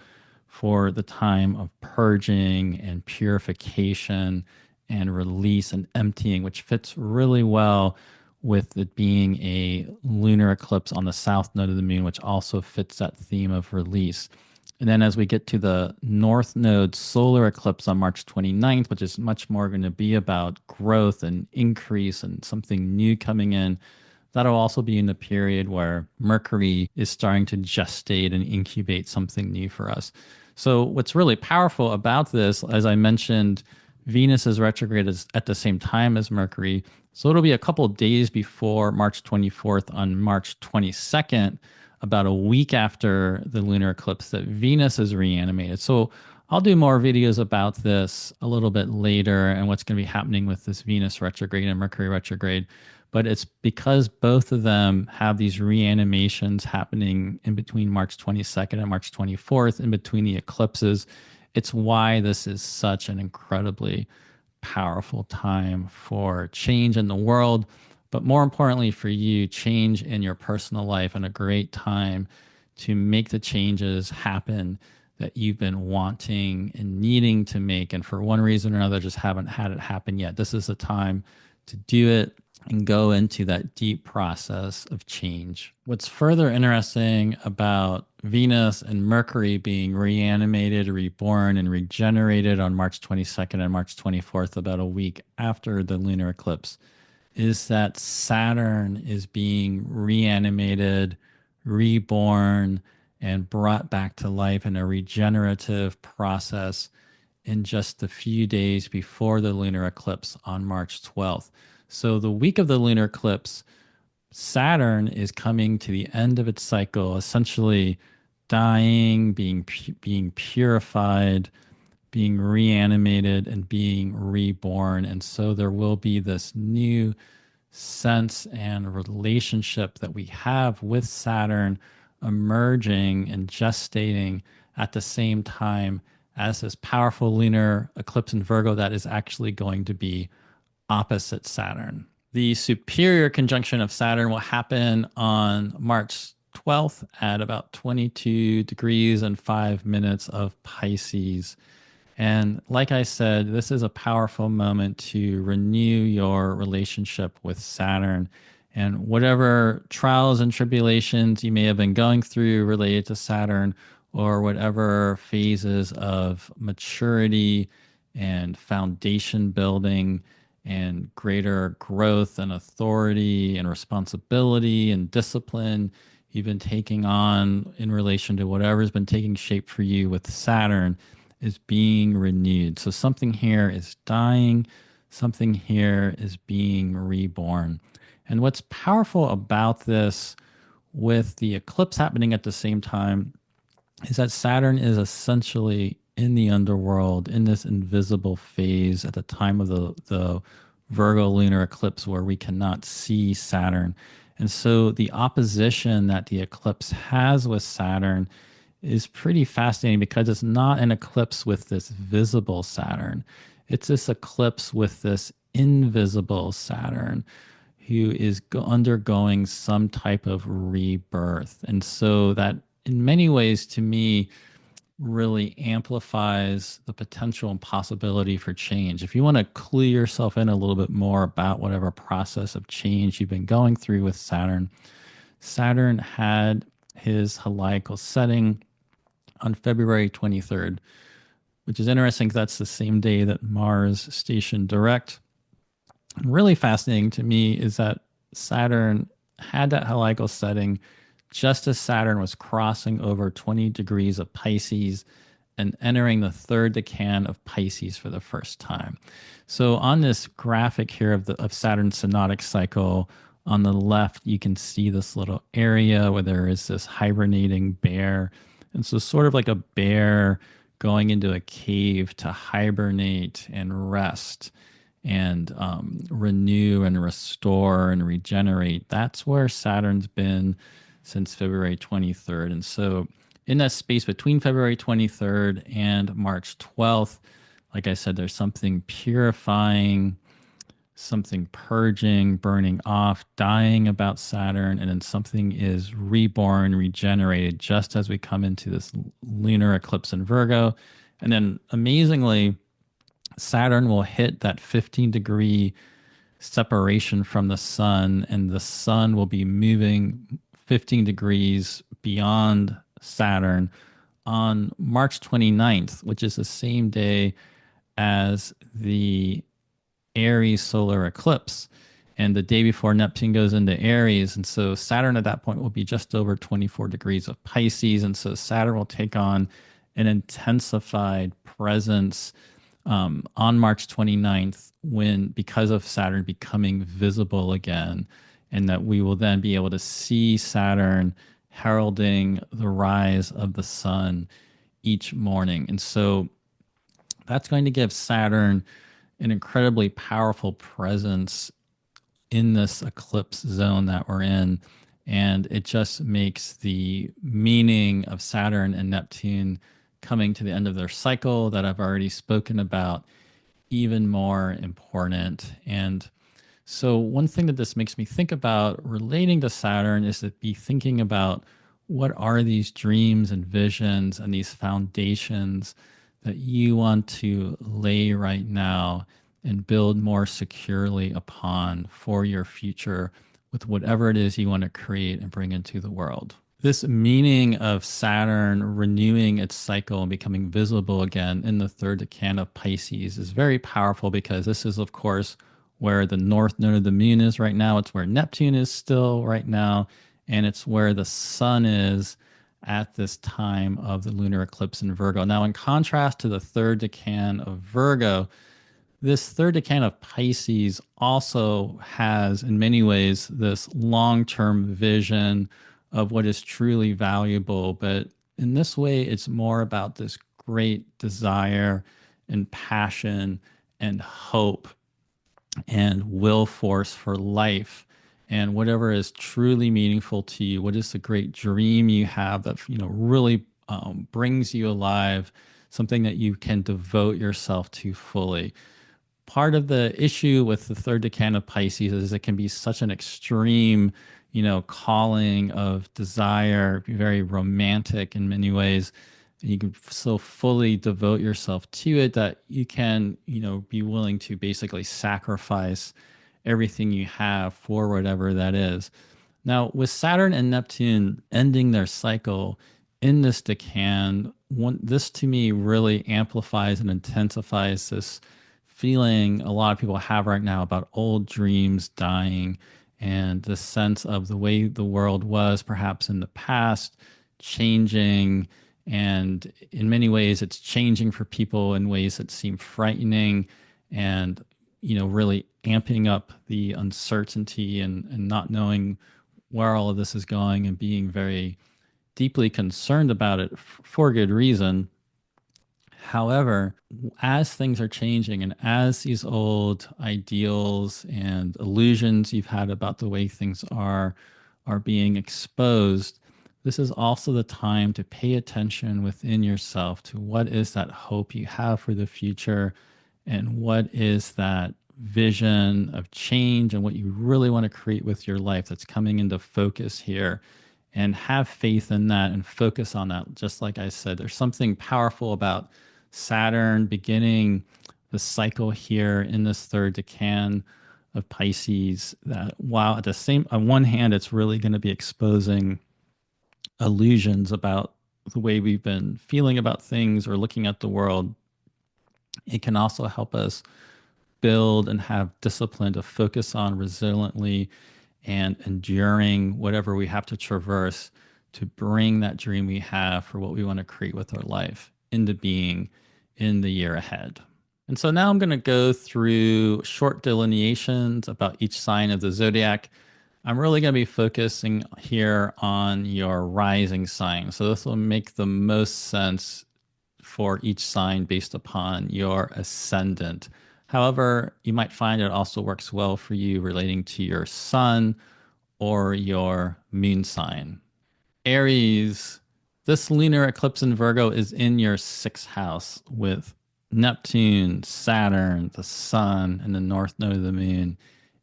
S1: for the time of purging and purification and release and emptying, which fits really well with it being a lunar eclipse on the south node of the moon, which also fits that theme of release. And then as we get to the North Node solar eclipse on March 29th, which is much more going to be about growth and increase and something new coming in, that'll also be in the period where Mercury is starting to gestate and incubate something new for us. So what's really powerful about this, as I mentioned, Venus is retrograde at the same time as Mercury. So it'll be a couple of days before March 24th on March 22nd, about a week after the lunar eclipse, that Venus is reanimated. So I'll do more videos about this a little bit later and what's going to be happening with this Venus retrograde and Mercury retrograde. But it's because both of them have these reanimations happening in between March 22nd and March 24th, in between the eclipses. It's why this is such an incredibly powerful time for change in the world, but more importantly for you, change in your personal life, and a great time to make the changes happen that you've been wanting and needing to make, and for one reason or another just haven't had it happen yet. This is the time to do it and go into that deep process of change. What's further interesting about Venus and Mercury being reanimated, reborn, and regenerated on March 22nd and March 24th, about a week after the lunar eclipse, is that Saturn is being reanimated, reborn, and brought back to life in a regenerative process in just a few days before the lunar eclipse on March 12th. So the week of the lunar eclipse, Saturn is coming to the end of its cycle, essentially dying, being purified, being reanimated, and being reborn. And so there will be this new sense and relationship that we have with Saturn emerging and gestating at the same time as this powerful lunar eclipse in Virgo that is actually going to be opposite Saturn. The superior conjunction of Saturn will happen on March 12th at about 22 degrees and 5 minutes of Pisces. And like I said, this is a powerful moment to renew your relationship with Saturn. And whatever trials and tribulations you may have been going through related to Saturn, or whatever phases of maturity and foundation building and greater growth and authority and responsibility and discipline you've been taking on in relation to whatever's been taking shape for you with Saturn, is being renewed. So something here is dying, something here is being reborn. And what's powerful about this with the eclipse happening at the same time is that Saturn is essentially in the underworld, in this invisible phase at the time of the Virgo lunar eclipse where we cannot see Saturn. And so the opposition that the eclipse has with Saturn is pretty fascinating because it's not an eclipse with this visible Saturn. It's this eclipse with this invisible Saturn who is undergoing some type of rebirth. And so that in many ways to me really amplifies the potential and possibility for change. If you want to clue yourself in a little bit more about whatever process of change you've been going through with Saturn, Saturn had his heliacal setting on February 23rd, which is interesting because that's the same day that Mars stationed direct. And really fascinating to me is that Saturn had that heliacal setting just as Saturn was crossing over 20 degrees of Pisces and entering the third decan of Pisces for the first time. So on this graphic here of Saturn's synodic cycle, on the left, you can see this little area where there is this hibernating bear. And so sort of like a bear going into a cave to hibernate and rest and renew and restore and regenerate. That's where Saturn's been since February 23rd. And so in that space between February 23rd and March 12th, like I said, there's something purifying, something purging, burning off, dying about Saturn, and then something is reborn, regenerated just as we come into this lunar eclipse in Virgo. And then amazingly, Saturn will hit that 15-degree separation from the sun, and the sun will be moving 15 degrees beyond Saturn on March 29th, which is the same day as the Aries solar eclipse and the day before Neptune goes into Aries. And so Saturn at that point will be just over 24 degrees of Pisces. And so Saturn will take on an intensified presence on March 29th because of Saturn becoming visible again, and that we will then be able to see Saturn heralding the rise of the sun each morning. And so that's going to give Saturn an incredibly powerful presence in this eclipse zone that we're in. And it just makes the meaning of Saturn and Neptune coming to the end of their cycle that I've already spoken about even more important. And so one thing that this makes me think about relating to Saturn is to be thinking about what are these dreams and visions and these foundations that you want to lay right now and build more securely upon for your future with whatever it is you want to create and bring into the world. This meaning of Saturn renewing its cycle and becoming visible again in the third decan of Pisces is very powerful because this is, of course, where the north node of the moon is right now. It's where Neptune is still right now, and it's where the sun is at this time of the lunar eclipse in Virgo. Now, in contrast to the third decan of Virgo, this third decan of Pisces also has, in many ways, this long-term vision of what is truly valuable. But in this way, it's more about this great desire and passion and hope and will force for life and whatever is truly meaningful to you. What is the great dream you have that really brings you alive, something that you can devote yourself to fully. Part of the issue with the third decan of Pisces is it can be such an extreme, calling of desire, very romantic in many ways. And you can so fully devote yourself to it that you can, be willing to basically sacrifice everything you have for whatever that is. Now, with Saturn and Neptune ending their cycle in this decan, this to me really amplifies and intensifies this feeling a lot of people have right now about old dreams dying and the sense of the way the world was perhaps in the past changing And in many ways, it's changing for people in ways that seem frightening and, really amping up the uncertainty and not knowing where all of this is going and being very deeply concerned about it for good reason. However, as things are changing and as these old ideals and illusions you've had about the way things are being exposed, this is also the time to pay attention within yourself to what is that hope you have for the future and what is that vision of change and what you really want to create with your life that's coming into focus here, and have faith in that and focus on that. Just like I said, there's something powerful about Saturn beginning the cycle here in this third decan of Pisces, that while at the same, on one hand, it's really going to be exposing illusions about the way we've been feeling about things or looking at the world, it can also help us build and have discipline to focus on resiliently and enduring whatever we have to traverse to bring that dream we have for what we want to create with our life into being in the year ahead. And so now I'm going to go through short delineations about each sign of the zodiac. I'm really going to be focusing here on your rising sign. So this will make the most sense for each sign based upon your ascendant. However, you might find it also works well for you relating to your sun or your moon sign. Aries, this lunar eclipse in Virgo is in your sixth house with Neptune, Saturn, the sun, and the north node of the moon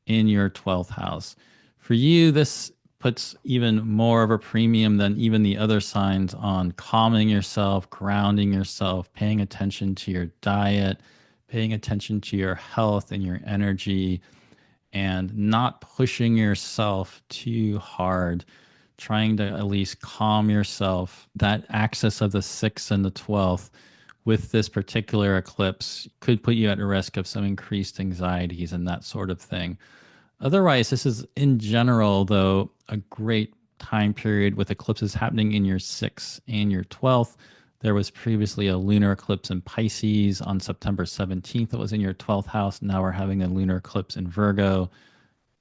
S1: in your 12th house. For you, this puts even more of a premium than even the other signs on calming yourself, grounding yourself, paying attention to your diet, paying attention to your health and your energy, and not pushing yourself too hard, trying to at least calm yourself. That axis of the 6th and the 12th with this particular eclipse could put you at a risk of some increased anxieties and that sort of thing. Otherwise, this is in general, though, a great time period with eclipses happening in your 6th and your 12th. There was previously a lunar eclipse in Pisces on September 17th. It was in your 12th house. Now we're having a lunar eclipse in Virgo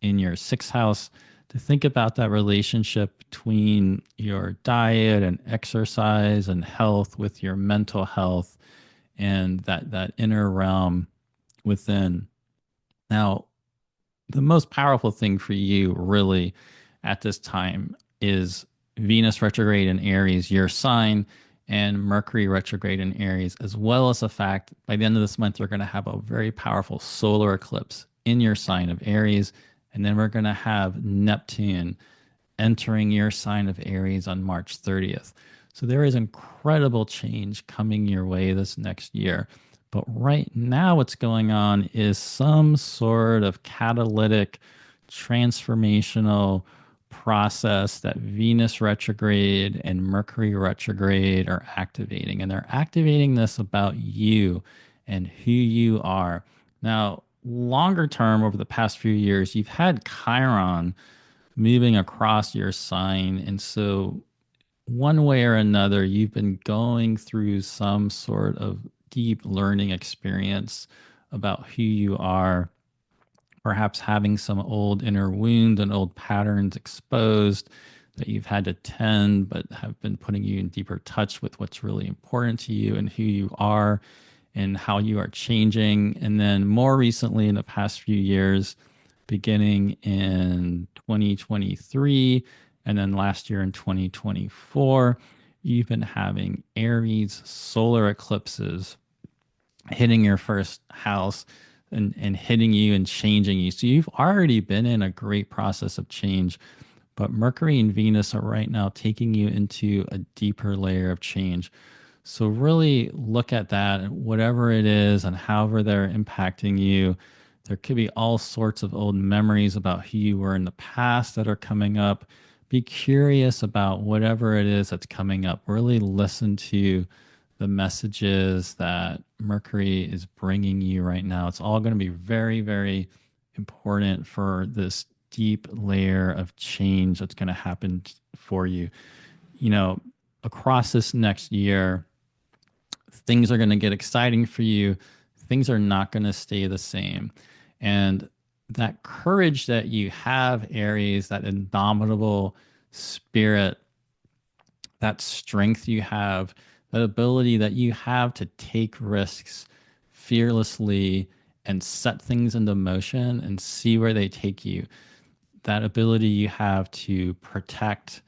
S1: in your 6th house. To think about that relationship between your diet and exercise and health with your mental health and that inner realm within. Now, the most powerful thing for you really at this time is Venus retrograde in Aries, your sign, and Mercury retrograde in Aries, as well as the fact by the end of this month, you're going to have a very powerful solar eclipse in your sign of Aries. And then we're going to have Neptune entering your sign of Aries on March 30th. So there is incredible change coming your way this next year. But right now, what's going on is some sort of catalytic, transformational process that Venus retrograde and Mercury retrograde are activating. And they're activating this about you and who you are. Now, longer term, over the past few years, you've had Chiron moving across your sign. And so, one way or another, you've been going through some sort of deep learning experience about who you are, perhaps having some old inner wounds and old patterns exposed that you've had to tend, but have been putting you in deeper touch with what's really important to you and who you are and how you are changing. And then more recently, in the past few years, beginning in 2023 and then last year in 2024, you've been having Aries solar eclipses hitting your first house and hitting you and changing you. So you've already been in a great process of change, but Mercury and Venus are right now taking you into a deeper layer of change. So really look at that, whatever it is and however they're impacting you. There could be all sorts of old memories about who you were in the past that are coming up. Be curious about whatever it is that's coming up. Really listen to the messages that Mercury is bringing you right now. It's all going to be very, very important for this deep layer of change that's going to happen for you. You know, across this next year, things are going to get exciting for you. Things are not going to stay the same. And that courage that you have, Aries, that indomitable spirit, that strength you have, that ability that you have to take risks fearlessly and set things into motion and see where they take you. That ability you have to protect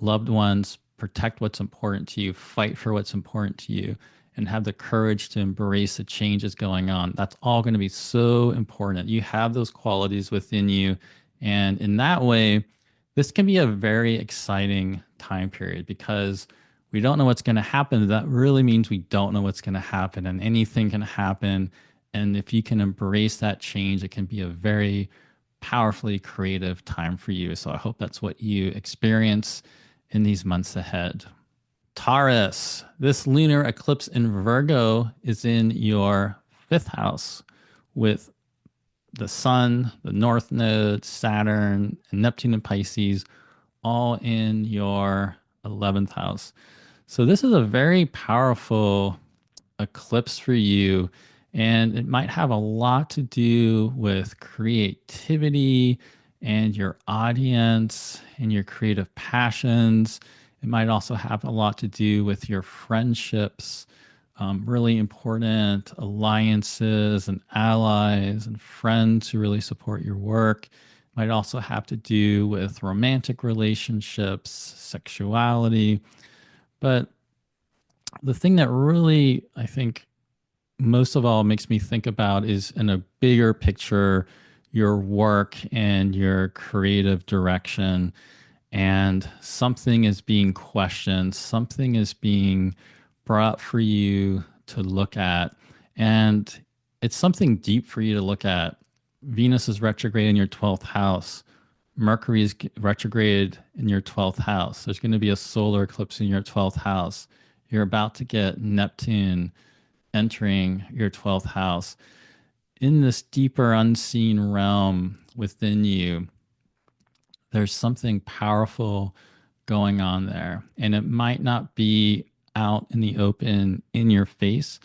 S1: loved ones, protect what's important to you, fight for what's important to you, and have the courage to embrace the changes going on. That's all going to be so important. You have those qualities within you. And in that way, this can be a very exciting time period because we don't know what's going to happen. That really means we don't know what's going to happen, and anything can happen. And if you can embrace that change, it can be a very powerfully creative time for you. So I hope that's what you experience in these months ahead. Taurus, this lunar eclipse in Virgo is in your fifth house with the Sun, the North Node, Saturn, and Neptune and Pisces all in your 11th house. So this is a very powerful eclipse for you, and it might have a lot to do with creativity and your audience and your creative passions. It might also have a lot to do with your friendships, really important alliances and allies and friends who really support your work. It might also have to do with romantic relationships, sexuality. But the thing that really, I think, most of all makes me think about is in a bigger picture, your work and your creative direction. And something is being questioned, something is being brought for you to look at. And it's something deep for you to look at. Venus is retrograde in your 12th house. Mercury is retrograde in your 12th house. There's going to be a solar eclipse in your 12th house. You're about to get Neptune entering your 12th house. In this deeper unseen realm within you, there's something powerful going on there. And it might not be out in the open in your face,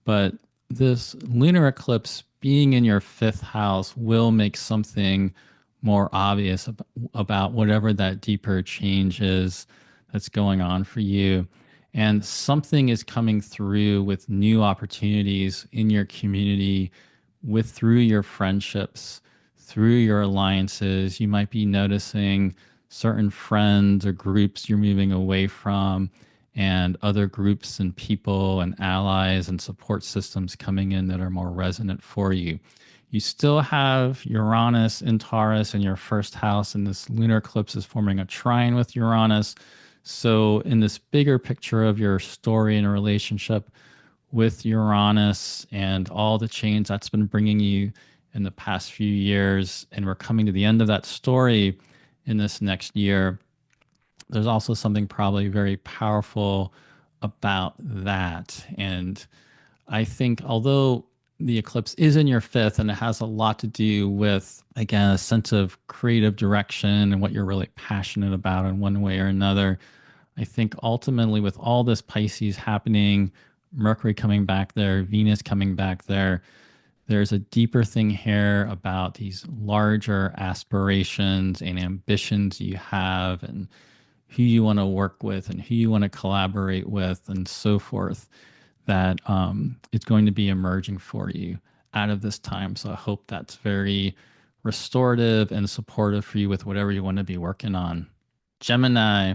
S1: but this lunar eclipse being in your fifth house will make something more obvious about whatever that deeper change is that's going on for you. And something is coming through with new opportunities in your community, with through your friendships, through your alliances. You might be noticing certain friends or groups you're moving away from, and other groups and people and allies and support systems coming in that are more resonant for you. You still have Uranus in Taurus in your first house, and this lunar eclipse is forming a trine with Uranus. So, in this bigger picture of your story and relationship with Uranus and all the change that's been bringing you in the past few years, and we're coming to the end of that story in this next year, there's also something probably very powerful about that. And I think, although the eclipse is in your fifth and it has a lot to do with, again, a sense of creative direction and what you're really passionate about in one way or another, I think ultimately with all this Pisces happening, Mercury coming back there, Venus coming back there, there's a deeper thing here about these larger aspirations and ambitions you have, and who you want to work with and who you want to collaborate with and so forth, that it's going to be emerging for you out of this time. So I hope that's very restorative and supportive for you with whatever you want to be working on. Gemini,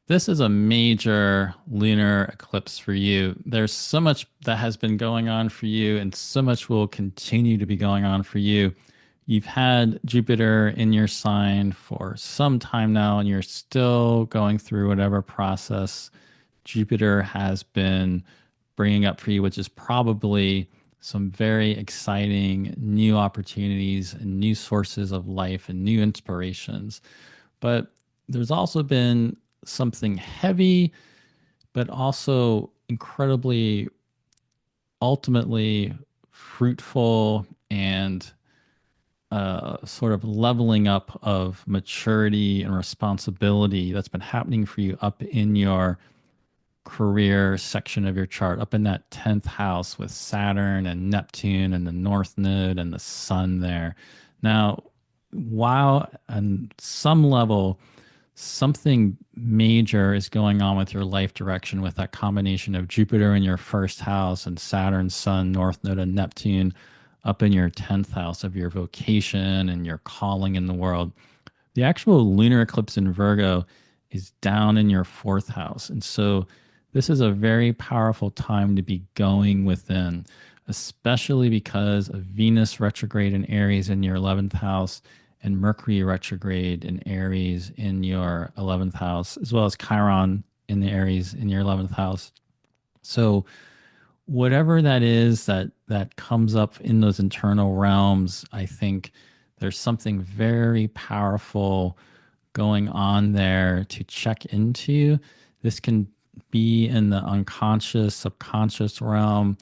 S1: this is a major lunar eclipse for you. There's so much that has been going on for you, and so much will continue to be going on for you. You've had Jupiter in your sign for some time now, and you're still going through whatever process Jupiter has been bringing up for you, which is probably some very exciting new opportunities and new sources of life and new inspirations. But there's also been something heavy, but also incredibly, ultimately fruitful and sort of leveling up of maturity and responsibility that's been happening for you up in your career section of your chart, up in that 10th house with Saturn and Neptune and the North Node and the Sun there. Now, while on some level, something major is going on with your life direction with that combination of Jupiter in your first house and Saturn, Sun, North Node, and Neptune up in your 10th house of your vocation and your calling in the world. The actual lunar eclipse in Virgo is down in your fourth house. And so this is a very powerful time to be going within, especially because of Venus retrograde in Aries in your 11th house and Mercury retrograde in Aries in your 11th house, as well as Chiron in the Aries in your 11th house. So whatever that is that comes up in those internal realms, I think there's something very powerful going on there to check into. This can be in the unconscious, subconscious realm.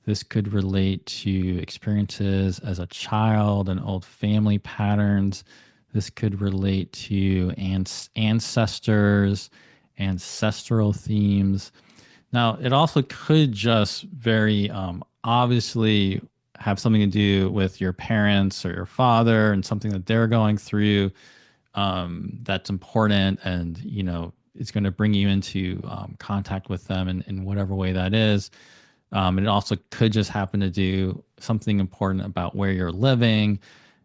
S1: This could relate to experiences as a child and old family patterns. This could relate to ancestors, ancestral themes. Now, it also could just very obviously have something to do with your parents or your father and something that they're going through that's important, and it's going to bring you into contact with them in whatever way that is. It also could just happen to do something important about where you're living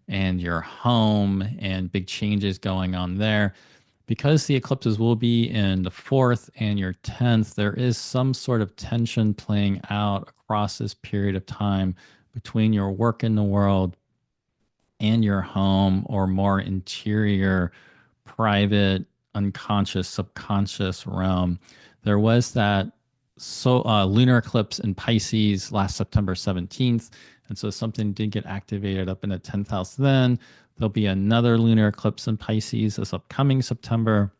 S1: and your home and big changes going on there. Because the eclipses will be in the fourth and your 10th, there is some sort of tension playing out across this period of time between your work in the world and your home, or more interior, private, unconscious, subconscious realm. There was that lunar eclipse in Pisces last September 17th. And so something did get activated up in the 10th house then. There'll be another lunar eclipse in Pisces this upcoming September.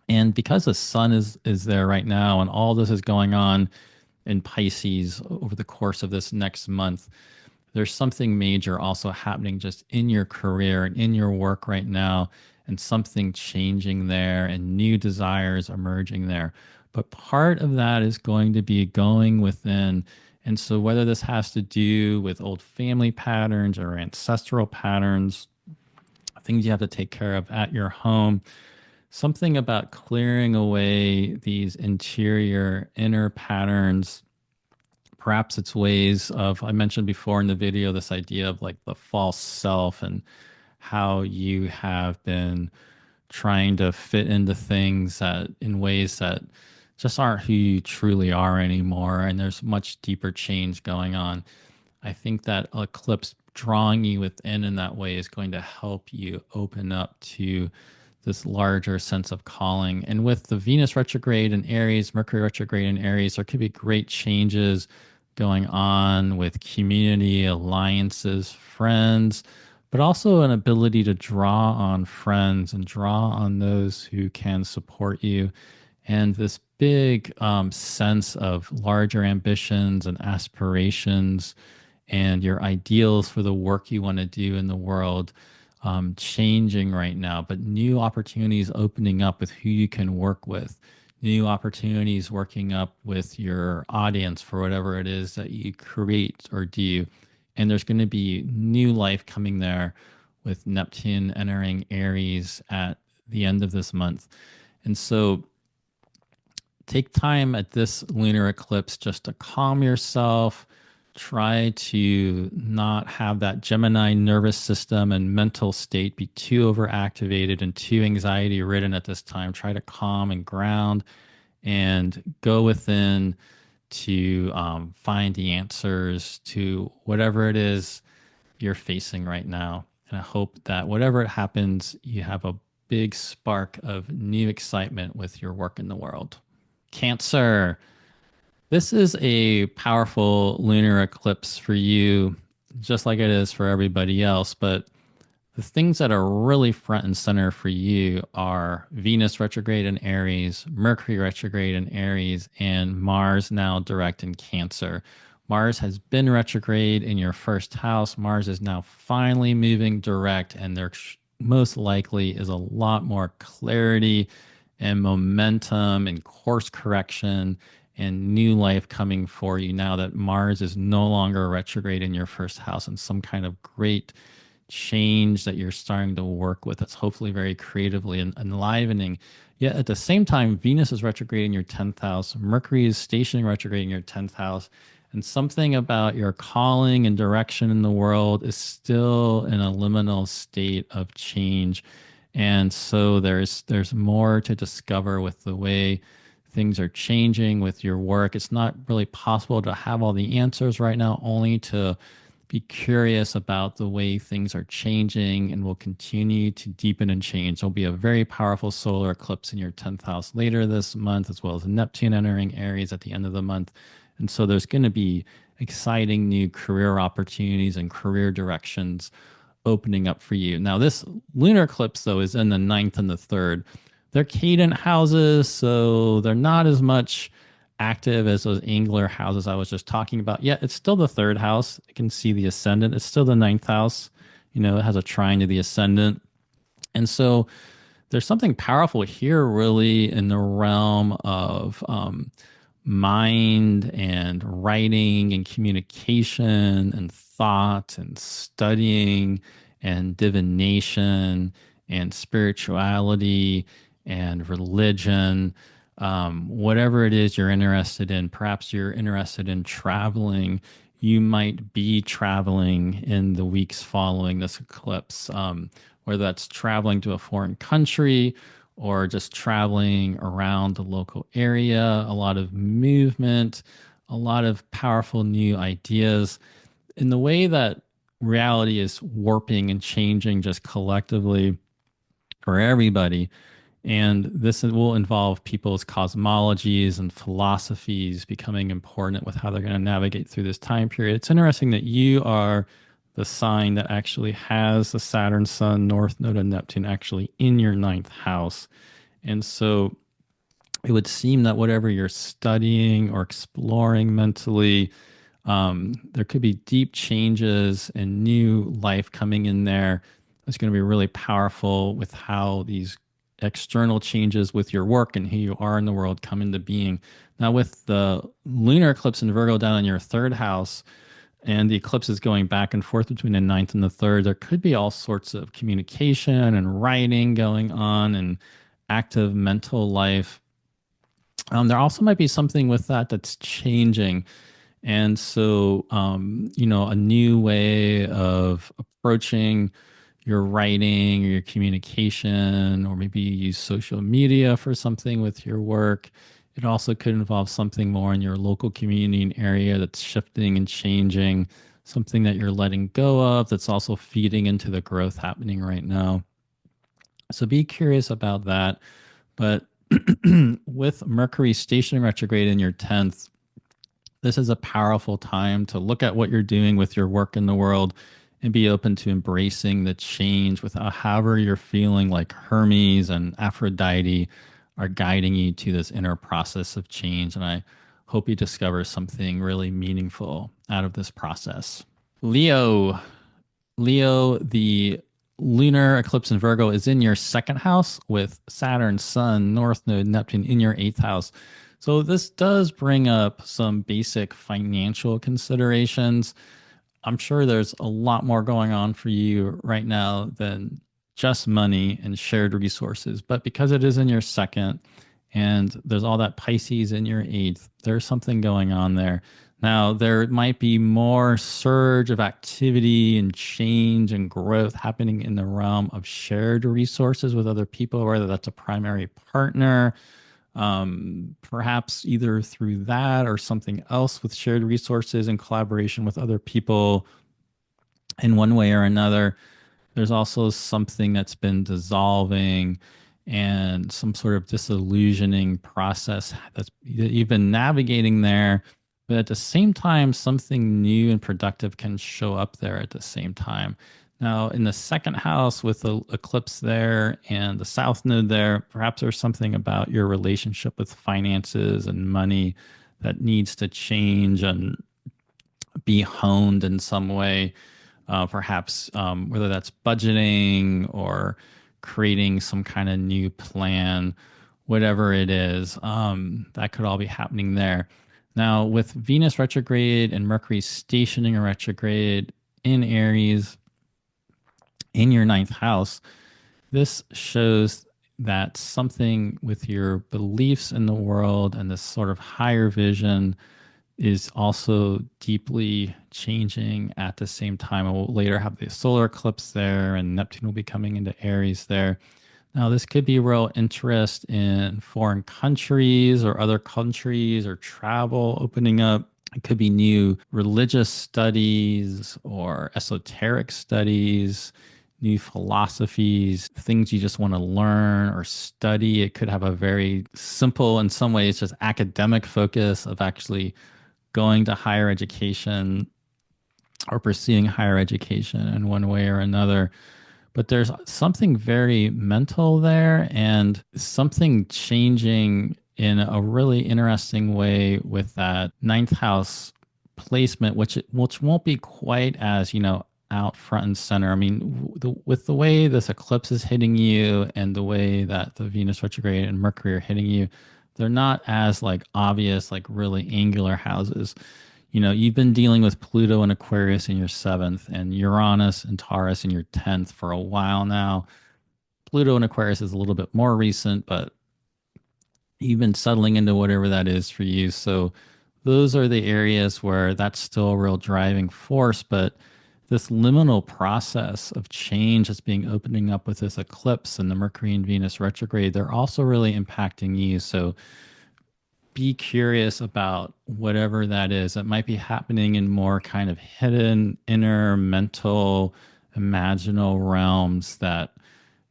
S1: And because the sun is there right now and all this is going on in Pisces over the course of this next month, there's something major also happening just in your career and in your work right now, and something changing there and new desires emerging there. But part of that is going to be going within. And so whether this has to do with old family patterns or ancestral patterns, things you have to take care of at your home, something about clearing away these interior inner patterns. Perhaps it's ways of, I mentioned before in the video, this idea of like the false self and how you have been trying to fit into things that in ways that just aren't who you truly are anymore. And there's much deeper change going on. I think that eclipse drawing you within in that way is going to help you open up to this larger sense of calling. And with the Venus retrograde in Aries, Mercury retrograde in Aries, there could be great changes going on with community, alliances, friends, but also an ability to draw on friends and draw on those who can support you. And this big sense of larger ambitions and aspirations and your ideals for the work you want to do in the world changing right now, but new opportunities opening up with who you can work with, new opportunities working up with your audience for whatever it is that you create or do. And there's going to be new life coming there with Neptune entering Aries at the end of this month. And so take time at this lunar eclipse just to calm yourself. Try to not have that Gemini nervous system and mental state be too overactivated and too anxiety ridden at this time. Try to calm and ground and go within to find the answers to whatever it is you're facing right now. And I hope that whatever it happens, you have a big spark of new excitement with your work in the world. Cancer. This is a powerful lunar eclipse for you, just like it is for everybody else. But the things that are really front and center for you are Venus retrograde in Aries, Mercury retrograde in Aries, and Mars now direct in Cancer. Mars has been retrograde in your first house. Mars is now finally moving direct, and there most likely is a lot more clarity and momentum and course correction and new life coming for you now that Mars is no longer retrograde in your first house, and some kind of great change that you're starting to work with that's hopefully very creatively and enlivening. Yet at the same time, Venus is retrograde in your 10th house, Mercury is stationing retrograde in your 10th house, and something about your calling and direction in the world is still in a liminal state of change. And so there's more to discover with the way things are changing with your work. It's not really possible to have all the answers right now, only to be curious about the way things are changing and will continue to deepen and change. There'll be a very powerful solar eclipse in your 10th house later this month, as well as Neptune entering Aries at the end of the month. And so there's going to be exciting new career opportunities and career directions opening up for you. Now, this lunar eclipse, though, is in the ninth and the third. They're cadent houses, so they're not as much active as those angular houses I was just talking about. Yet it's still the third house. You can see the ascendant. It's still the ninth house. You know, it has a trine to the ascendant. And so there's something powerful here, really, in the realm of mind and writing and communication and thought and studying and divination and spirituality and religion. Whatever it is you're interested in, perhaps you're interested in traveling. You might be traveling in the weeks following this eclipse, whether that's traveling to a foreign country or just traveling around the local area. A lot of movement, a lot of powerful new ideas. In the way that reality is warping and changing just collectively for everybody, and this will involve people's cosmologies and philosophies becoming important with how they're going to navigate through this time period. It's interesting that you are the sign that actually has the Saturn, Sun, North Node, and Neptune actually in your ninth house. And so it would seem that whatever you're studying or exploring mentally, there could be deep changes and new life coming in there. It's going to be really powerful with how these external changes with your work and who you are in the world come into being. Now, with the lunar eclipse in Virgo down in your third house, and the eclipse is going back and forth between the ninth and the third, there could be all sorts of communication and writing going on and active mental life. There also might be something with that that's changing. And so, a new way of approaching your writing or your communication, or maybe you use social media for something with your work. It also could involve something more in your local community and area that's shifting and changing, something that you're letting go of that's also feeding into the growth happening right now. So be curious about that. But with Mercury stationary retrograde in your 10th, this is a powerful time to look at what you're doing with your work in the world and be open to embracing the change without however you're feeling like Hermes and Aphrodite are guiding you to this inner process of change. And I hope you discover something really meaningful out of this process. Leo, the lunar eclipse in Virgo is in your second house with Saturn, Sun, North Node, Neptune in your eighth house. So this does bring up some basic financial considerations. I'm sure there's a lot more going on for you right now than just money and shared resources. But because it is in your second and there's all that Pisces in your eighth, there's something going on there. Now, there might be more surge of activity and change and growth happening in the realm of shared resources with other people, whether that's a primary partner, perhaps either through that or something else with shared resources and collaboration with other people in one way or another. There's also something that's been dissolving and some sort of disillusioning process that you've been navigating there. But at the same time, something new and productive can show up there at the same time. Now, in the second house with the eclipse there and the south node there, perhaps there's something about your relationship with finances and money that needs to change. And be honed in some way, perhaps whether that's budgeting or creating some kind of new plan, whatever it is, that could all be happening there. Now, with Venus retrograde and Mercury stationing a retrograde in Aries in your ninth house, this shows that something with your beliefs in the world and this sort of higher vision is also deeply changing at the same time. And we'll later have the solar eclipse there, and Neptune will be coming into Aries there. Now, this could be real interest in foreign countries or other countries or travel opening up. It could be new religious studies or esoteric studies, new philosophies, things you just want to learn or study. It could have a very simple, in some ways, just academic focus of actually going to higher education or pursuing higher education in one way or another. But there's something very mental there and something changing in a really interesting way with that ninth house placement, which won't be quite as, out front and center. I mean, with the way this eclipse is hitting you and the way that the Venus retrograde and Mercury are hitting you, they're not as like obvious, like really angular houses. You've been dealing with Pluto and Aquarius in your seventh and Uranus and Taurus in your 10th for a while now. Pluto and Aquarius is a little bit more recent, but you've been settling into whatever that is for you. So those are the areas where that's still a real driving force. But this liminal process of change that's being opening up with this eclipse and the Mercury and Venus retrograde, they're also really impacting you. So be curious about whatever that is. It might be happening in more kind of hidden, inner, mental, imaginal realms that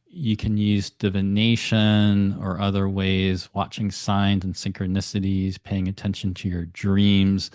S1: you can use divination or other ways, watching signs and synchronicities, paying attention to your dreams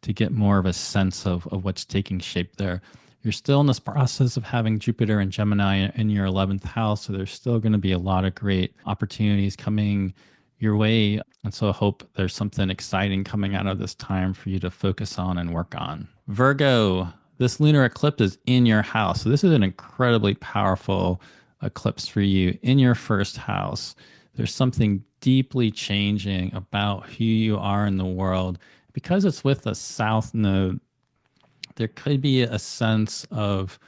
S1: to get more of a sense of what's taking shape there. You're still in this process of having Jupiter and Gemini in your 11th house, so there's still going to be a lot of great opportunities coming your way. And so I hope there's something exciting coming out of this time for you to focus on and work on. Virgo, this lunar eclipse is in your house. So this is an incredibly powerful eclipse for you in your first house. There's something deeply changing about who you are in the world. Because it's with the south node, there could be a sense of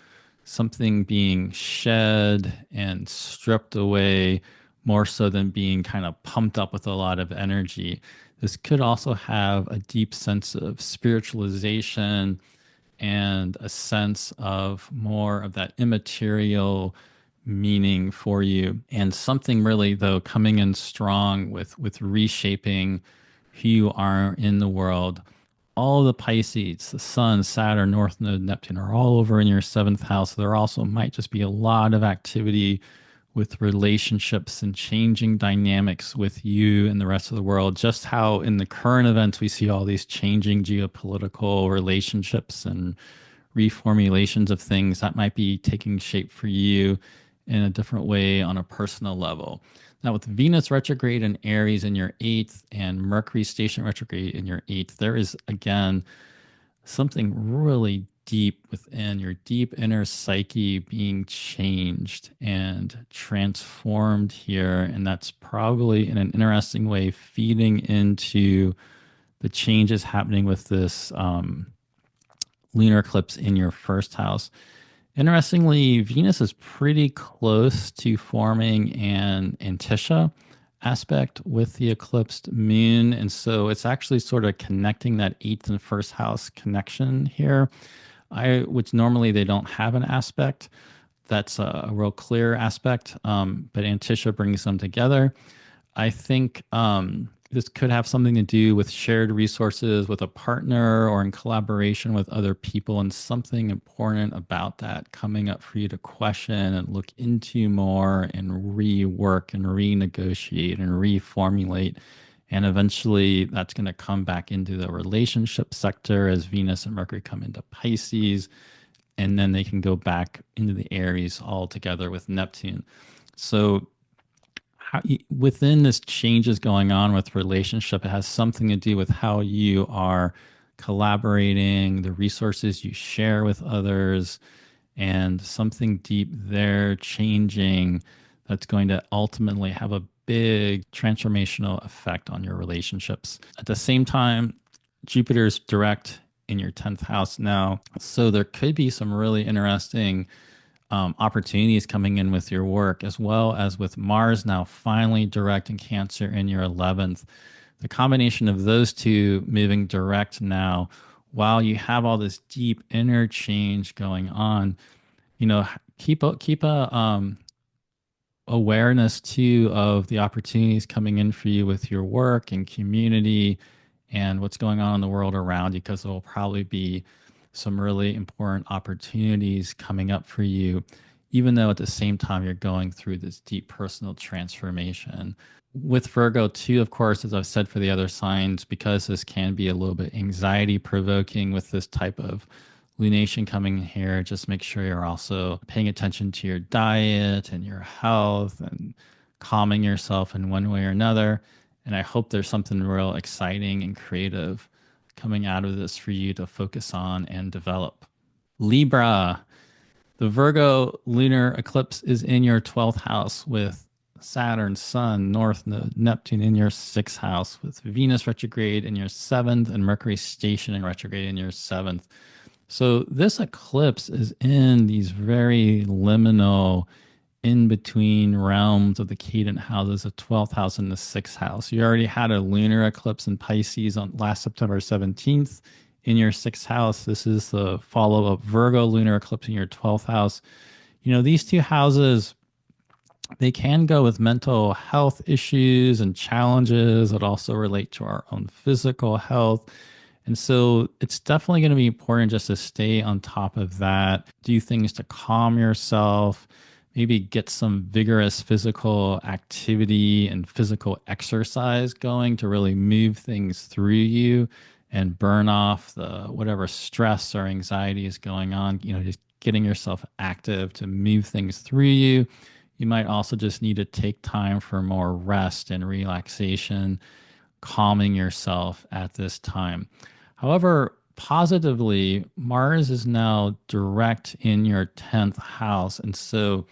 S1: something being shed and stripped away more so than being kind of pumped up with a lot of energy. This could also have a deep sense of spiritualization and a sense of more of that immaterial meaning for you. And something really, though, coming in strong with reshaping who you are in the world. All the Pisces, the Sun, Saturn, North Node, Neptune are all over in your seventh house. There also might just be a lot of activity with relationships and changing dynamics with you and the rest of the world. Just how in the current events we see all these changing geopolitical relationships and reformulations of things that might be taking shape for you in a different way on a personal level. Now, with Venus retrograde in Aries in your eighth and Mercury station retrograde in your eighth, there is again something really deep within your deep inner psyche being changed and transformed here. And that's probably in an interesting way feeding into the changes happening with this lunar eclipse in your first house. Interestingly, Venus is pretty close to forming an Antisha aspect with the eclipsed moon. And so it's actually sort of connecting that eighth and first house connection here, which normally they don't have an aspect. That's a real clear aspect, but Antisha brings them together. I think this could have something to do with shared resources with a partner or in collaboration with other people, and something important about that coming up for you to question and look into more and rework and renegotiate and reformulate. And eventually that's going to come back into the relationship sector as Venus and Mercury come into Pisces. And then they can go back into the Aries all together with Neptune. So within this changes going on with relationship, it has something to do with how you are collaborating, the resources you share with others, and something deep there changing that's going to ultimately have a big transformational effect on your relationships. At the same time, Jupiter's direct in your 10th house now. So there could be some really interesting opportunities coming in with your work, as well as with Mars now finally direct in Cancer in your 11th. The combination of those two moving direct now, while you have all this deep interchange going on, you know, keep a awareness too of the opportunities coming in for you with your work and community and what's going on in the world around you, because there will probably be some really important opportunities coming up for you, even though at the same time you're going through this deep personal transformation. With Virgo, too, of course, as I've said for the other signs, because this can be a little bit anxiety provoking with this type of lunation coming here, just make sure you're also paying attention to your diet and your health and calming yourself in one way or another. And I hope there's something real exciting and creative coming out of this for you to focus on and develop. Libra, the Virgo lunar eclipse is in your 12th house with Saturn, Sun, North Node, Neptune in your 6th house, with Venus retrograde in your 7th and Mercury stationing retrograde in your 7th. So this eclipse is in these very liminal, in between realms of the cadent houses, the 12th house and the 6th house. You already had a lunar eclipse in Pisces on last September 17th in your 6th house. This is the follow up Virgo lunar eclipse in your 12th house. You know, these two houses, they can go with mental health issues and challenges that also relate to our own physical health. And so it's definitely going to be important just to stay on top of that, do things to calm yourself, maybe get some vigorous physical activity and physical exercise going to really move things through you and burn off the whatever stress or anxiety is going on, you know, just getting yourself active to move things through you. You might also just need to take time for more rest and relaxation, calming yourself at this time. However, positively, Mars is now direct in your 10th house. And so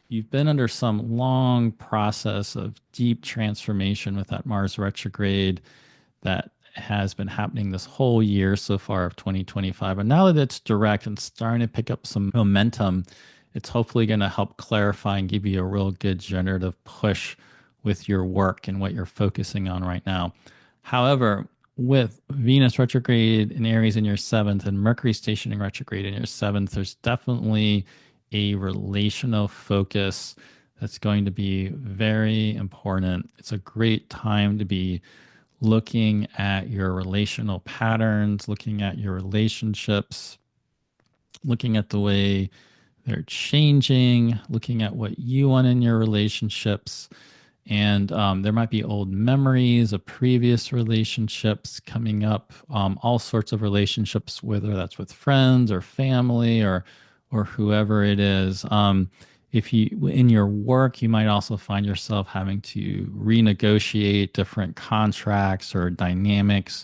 S1: you've been under some long process of deep transformation with that Mars retrograde that has been happening this whole year so far of 2025. And now that it's direct and starting to pick up some momentum, it's hopefully going to help clarify and give you a real good generative push with your work and what you're focusing on right now. However, with Venus retrograde in Aries in your 7th and Mercury stationing retrograde in your 7th, there's definitely a relational focus that's going to be very important. It's a great time to be looking at your relational patterns, looking at your relationships, looking at the way they're changing, looking at what you want in your relationships. And there might be old memories of previous relationships coming up, all sorts of relationships, whether that's with friends or family or whoever it is. If you in your work, you might also find yourself having to renegotiate different contracts or dynamics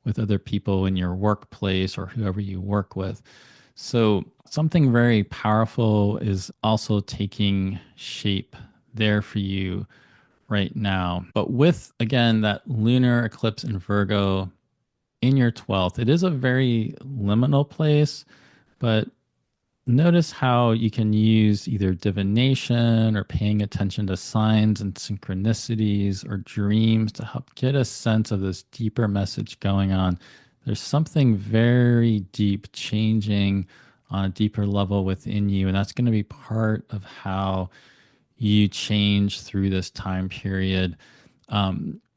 S1: with other people in your workplace or whoever you work with. So something very powerful is also taking shape there for you right now. But with, again, that lunar eclipse in Virgo in your 12th, it is a very liminal place, but notice how you can use either divination or paying attention to signs and synchronicities or dreams to help get a sense of this deeper message going on. There's something very deep changing on a deeper level within you, and that's going to be part of how you change through this time period.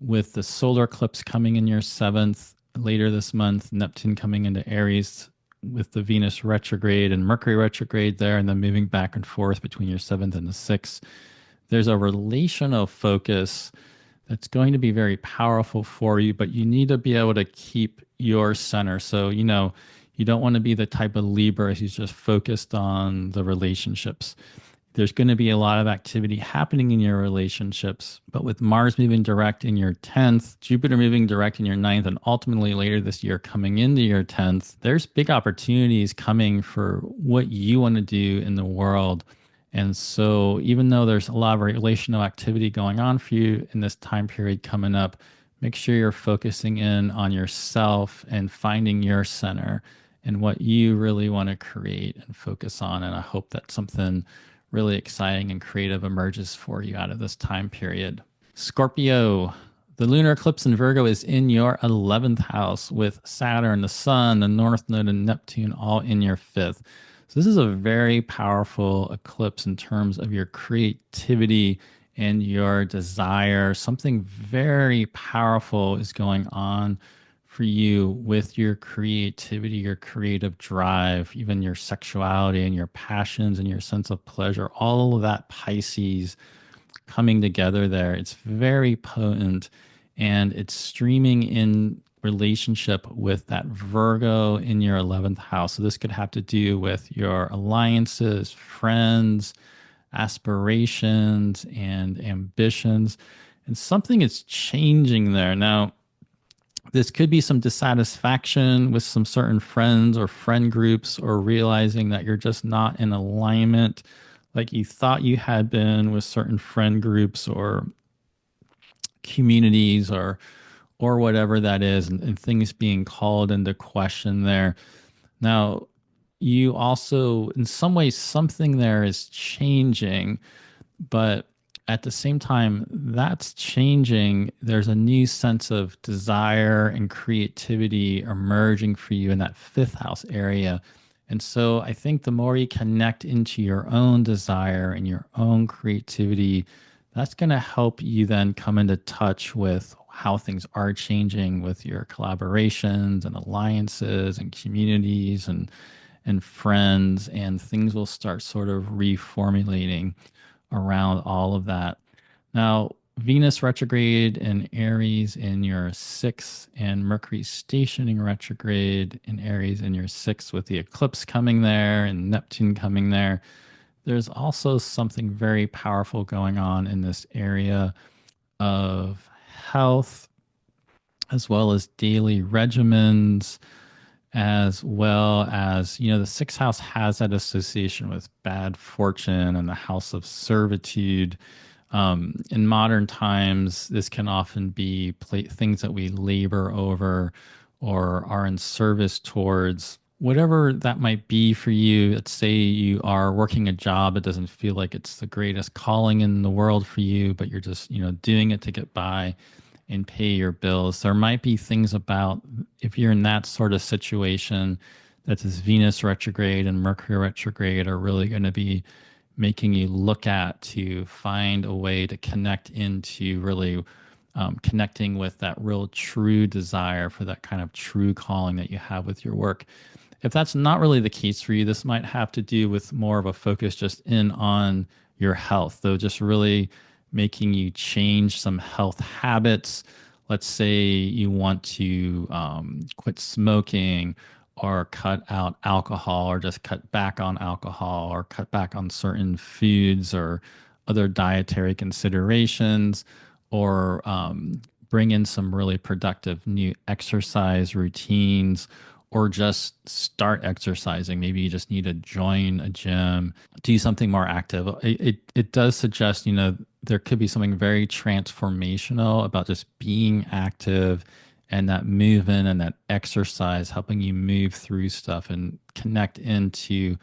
S1: With the solar eclipse coming in your 7th later this month, Neptune coming into Aries with the Venus retrograde and Mercury retrograde there, and then moving back and forth between your 7th and the 6th. There's a relational focus that's going to be very powerful for you, but you need to be able to keep your center. So, you know, you don't want to be the type of Libra who's just focused on the relationships. There's going to be a lot of activity happening in your relationships, but with Mars moving direct in your 10th, Jupiter moving direct in your ninth, and ultimately later this year coming into your 10th, there's big opportunities coming for what you want to do in the world. And so, even though there's a lot of relational activity going on for you in this time period coming up, make sure you're focusing in on yourself and finding your center and what you really want to create and focus on. And I hope that something really exciting and creative emerges for you out of this time period. Scorpio, the lunar eclipse in Virgo is in your 11th house with Saturn, the Sun, the North Node, and Neptune all in your 5th. So this is a very powerful eclipse in terms of your creativity and your desire. Something very powerful is going on for you with your creativity, your creative drive, even your sexuality and your passions and your sense of pleasure, all of that Pisces coming together there. It's very potent and it's streaming in relationship with that Virgo in your 11th house. So this could have to do with your alliances, friends, aspirations, and ambitions. And something is changing there. Now, this could be some dissatisfaction with some certain friends or friend groups, or realizing that you're just not in alignment like you thought you had been with certain friend groups or communities or whatever that is, and things being called into question there. Now, you also, in some ways, something there is changing, but at the same time, that's changing. There's a new sense of desire and creativity emerging for you in that 5th house area. And so I think the more you connect into your own desire and your own creativity, that's going to help you then come into touch with how things are changing with your collaborations and alliances and communities and friends, and things will start sort of reformulating around all of that. Now, Venus retrograde in Aries in your 6th, and Mercury stationing retrograde in Aries in your 6th, with the eclipse coming there and Neptune coming there. There's also something very powerful going on in this area of health, as well as daily regimens, as well as, the 6th house has that association with bad fortune and the house of servitude. In modern times, this can often be things that we labor over or are in service towards, whatever that might be for you. Let's say you are working a job, it doesn't feel like it's the greatest calling in the world for you, but you're just, doing it to get by and pay your bills. There might be things about, if you're in that sort of situation, that this Venus retrograde and Mercury retrograde are really going to be making you look at, to find a way to connect into really connecting with that real true desire for that kind of true calling that you have with your work. If that's not really the case for you, this might have to do with more of a focus just in on your health, though, just really making you change some health habits. Let's say you want to quit smoking, or cut out alcohol, or just cut back on alcohol, or cut back on certain foods or other dietary considerations, or bring in some really productive new exercise routines, or just start exercising. Maybe you just need to join a gym, do something more active. It does suggest, there could be something very transformational about just being active, and that movement and that exercise helping you move through stuff and connect into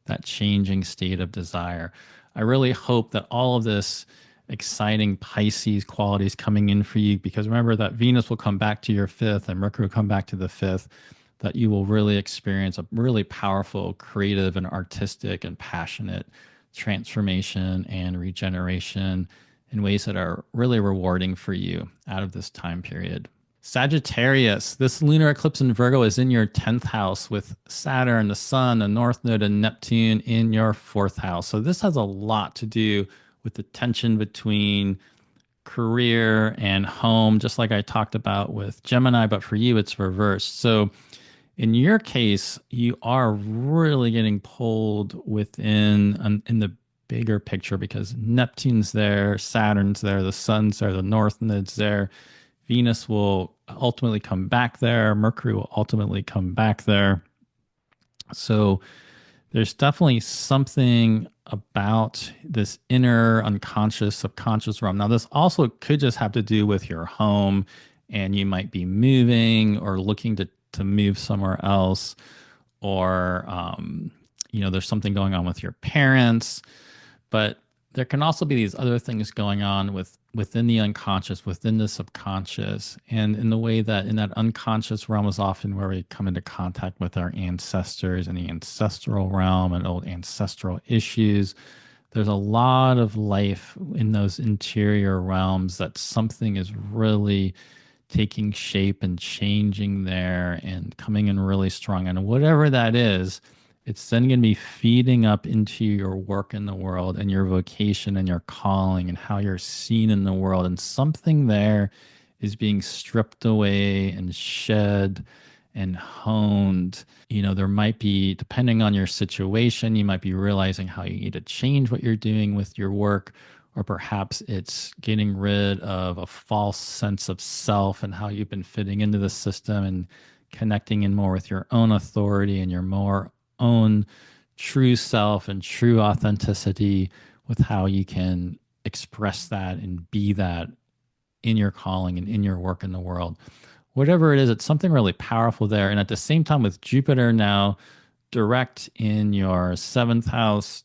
S1: that changing state of desire. I really hope that all of this exciting Pisces qualities coming in for you, because remember that Venus will come back to your 5th and Mercury will come back to the 5th, that you will really experience a really powerful, creative, and artistic and passionate transformation and regeneration in ways that are really rewarding for you out of this time period. Sagittarius, this lunar eclipse in Virgo is in your 10th house with Saturn, the Sun, the North Node, and Neptune in your 4th house. So this has a lot to do with the tension between career and home, just like I talked about with Gemini, but for you, it's reversed. So in your case, you are really getting pulled within in the bigger picture because Neptune's there, Saturn's there, the sun's there, the north node's there. Venus will ultimately come back there. Mercury will ultimately come back there. So there's definitely something about this inner unconscious, subconscious realm. Now, this also could just have to do with your home, and you might be moving or looking to move somewhere else, or there's something going on with your parents. But there can also be these other things going on within the unconscious, within the subconscious, and in the way that in that unconscious realm is often where we come into contact with our ancestors and the ancestral realm and old ancestral issues. There's a lot of life in those interior realms that something is really taking shape and changing there and coming in really strong. And whatever that is, it's then going to be feeding up into your work in the world and your vocation and your calling and how you're seen in the world. And something there is being stripped away and shed and honed. There might be, depending on your situation, you might be realizing how you need to change what you're doing with your work, or perhaps it's getting rid of a false sense of self and how you've been fitting into the system and connecting in more with your own authority and your more own true self and true authenticity with how you can express that and be that in your calling and in your work in the world. Whatever it is, it's something really powerful there. And at the same time, with Jupiter now direct in your seventh house,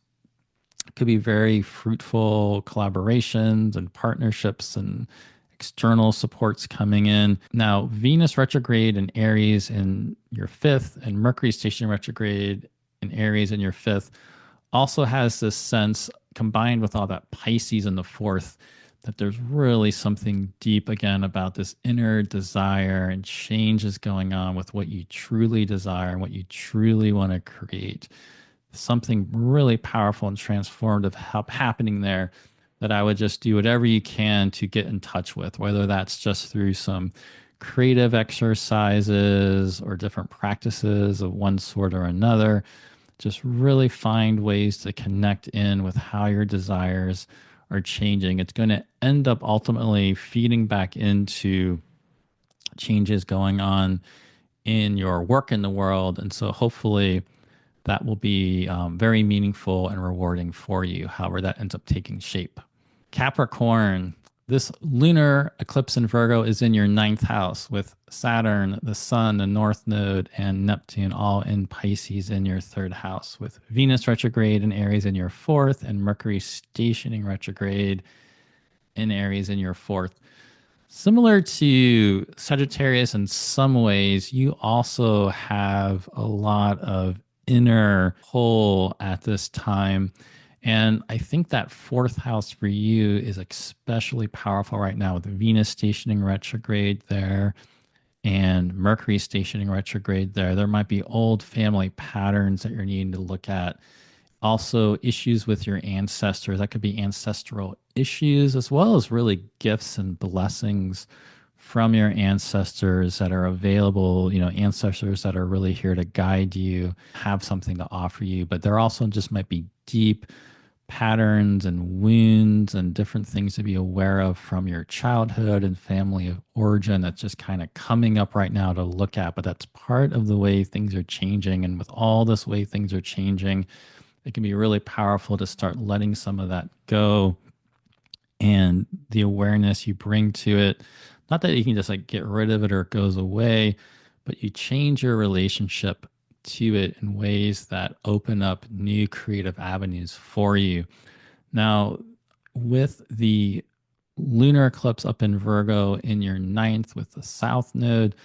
S1: it could be very fruitful collaborations and partnerships and external supports coming in. Now, Venus retrograde in Aries in your fifth and Mercury station retrograde in Aries in your fifth also has this sense, combined with all that Pisces in the fourth, that there's really something deep again about this inner desire and changes going on with what you truly desire and what you truly want to create. Something really powerful and transformative happening there that I would just do whatever you can to get in touch with, whether that's just through some creative exercises or different practices of one sort or another. Just really find ways to connect in with how your desires are changing. It's going to end up ultimately feeding back into changes going on in your work in the world. And so hopefully that will be very meaningful and rewarding for you, however that ends up taking shape. Capricorn, this lunar eclipse in Virgo is in your ninth house with Saturn, the sun, the north node, and Neptune all in Pisces in your third house, with Venus retrograde in Aries in your fourth and Mercury stationing retrograde in Aries in your fourth. Similar to Sagittarius in some ways, you also have a lot of inner pull at this time. And I think that fourth house for you is especially powerful right now with Venus stationing retrograde there and Mercury stationing retrograde there. There might be old family patterns that you're needing to look at. Also, issues with your ancestors. That could be ancestral issues as well as really gifts and blessings from your ancestors that are available, ancestors that are really here to guide you, have something to offer you. But there also just might be deep patterns and wounds and different things to be aware of from your childhood and family of origin that's just kind of coming up right now to look at. But that's part of the way things are changing. And with all this way things are changing, it can be really powerful to start letting some of that go, and the awareness you bring to it. Not that you can just like get rid of it or it goes away, but you change your relationship to it in ways that open up new creative avenues for you. Now, with the lunar eclipse up in Virgo in your ninth with the south node,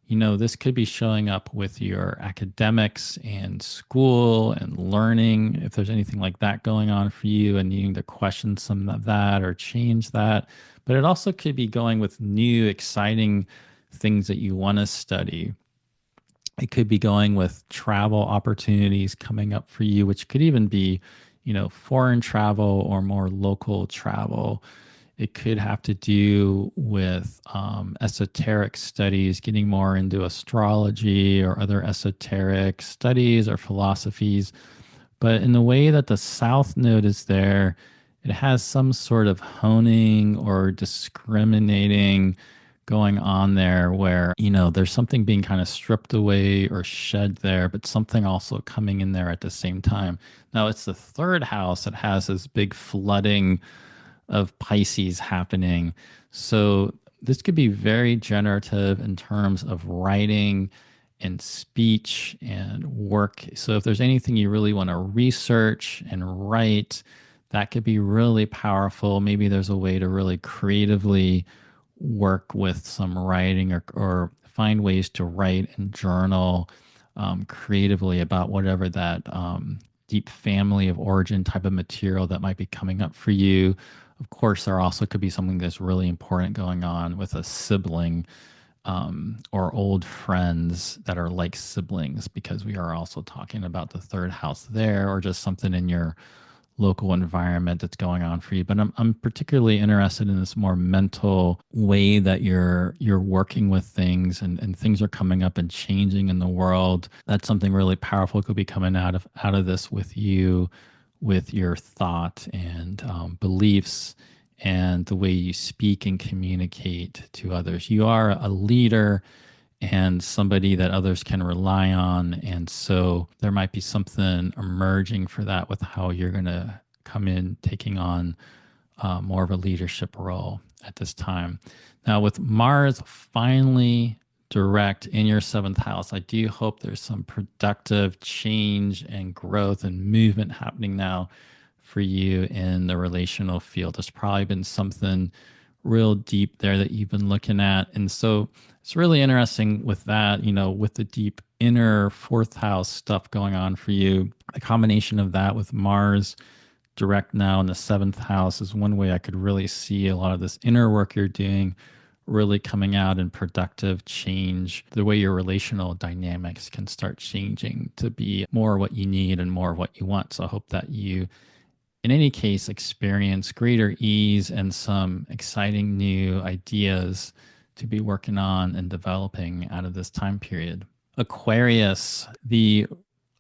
S1: this could be showing up with your academics and school and learning, if there's anything like that going on for you and needing to question some of that or change that. But it also could be going with new, exciting things that you want to study. It could be going with travel opportunities coming up for you, which could even be, foreign travel or more local travel. It could have to do with esoteric studies, getting more into astrology or other esoteric studies or philosophies. But in the way that the south node is there, it has some sort of honing or discriminating going on there where, there's something being kind of stripped away or shed there, but something also coming in there at the same time. Now, it's the third house that has this big flooding of Pisces happening. So this could be very generative in terms of writing and speech and work. So if there's anything you really want to research and write, that could be really powerful. Maybe there's a way to really creatively work with some writing or find ways to write and journal creatively about whatever that deep family of origin type of material that might be coming up for you. Of course, there also could be something that's really important going on with a sibling or old friends that are like siblings, because we are also talking about the third house there, or just something in your local environment that's going on for you. But I'm particularly interested in this more mental way that you're working with things, and things are coming up and changing in the world. That's something really powerful could be coming out of this with you, with your thought and beliefs and the way you speak and communicate to others. You are a leader and somebody that others can rely on. And so there might be something emerging for that with how you're going to come in taking on more of a leadership role at this time. Now, with Mars finally direct in your seventh house, I do hope there's some productive change and growth and movement happening now for you in the relational field. There's probably been something real deep there that you've been looking at. And so it's really interesting with that, with the deep inner fourth house stuff going on for you. A combination of that with Mars direct now in the seventh house is one way I could really see a lot of this inner work you're doing really coming out in productive change. The way your relational dynamics can start changing to be more what you need and more what you want. So I hope that you, in any case, experience greater ease and some exciting new ideas to be working on and developing out of this time period. Aquarius, the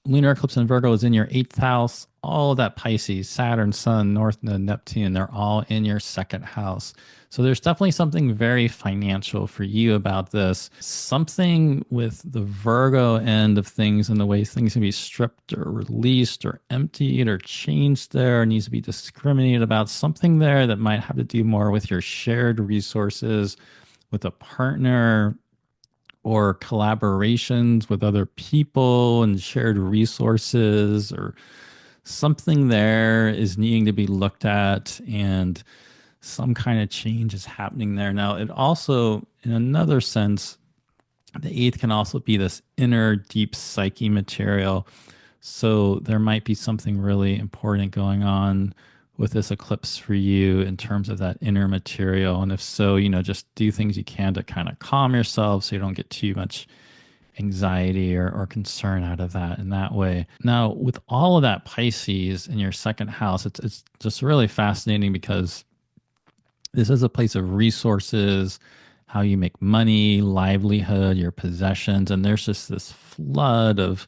S1: lunar eclipse in Virgo is in your eighth house. All of that Pisces, Saturn, Sun, North Node, Neptune, they're all in your second house. So there's definitely something very financial for you about this. Something with the Virgo end of things and the way things can be stripped or released or emptied or changed there needs to be discriminated about. Something there that might have to do more with your shared resources with a partner, or collaborations with other people and shared resources, or something there is needing to be looked at, and some kind of change is happening there. Now, it also, in another sense, the eighth can also be this inner deep psyche material. So there might be something really important going on with this eclipse for you in terms of that inner material. And if so, just do things you can to kind of calm yourself so you don't get too much anxiety or concern out of that in that way. Now, with all of that Pisces in your second house, it's just really fascinating because this is a place of resources, how you make money, livelihood, your possessions, and there's just this flood of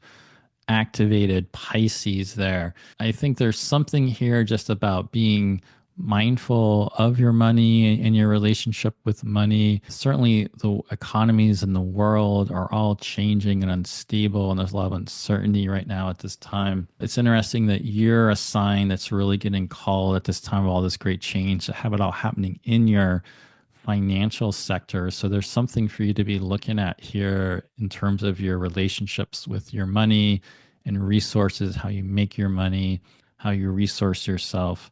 S1: activated Pisces there. I think there's something here just about being mindful of your money and your relationship with money. Certainly, the economies in the world are all changing and unstable, and there's a lot of uncertainty right now at this time. It's interesting that you're a sign that's really getting called at this time of all this great change to have it all happening in your financial sector. So there's something for you to be looking at here in terms of your relationships with your money and resources, how you make your money, how you resource yourself.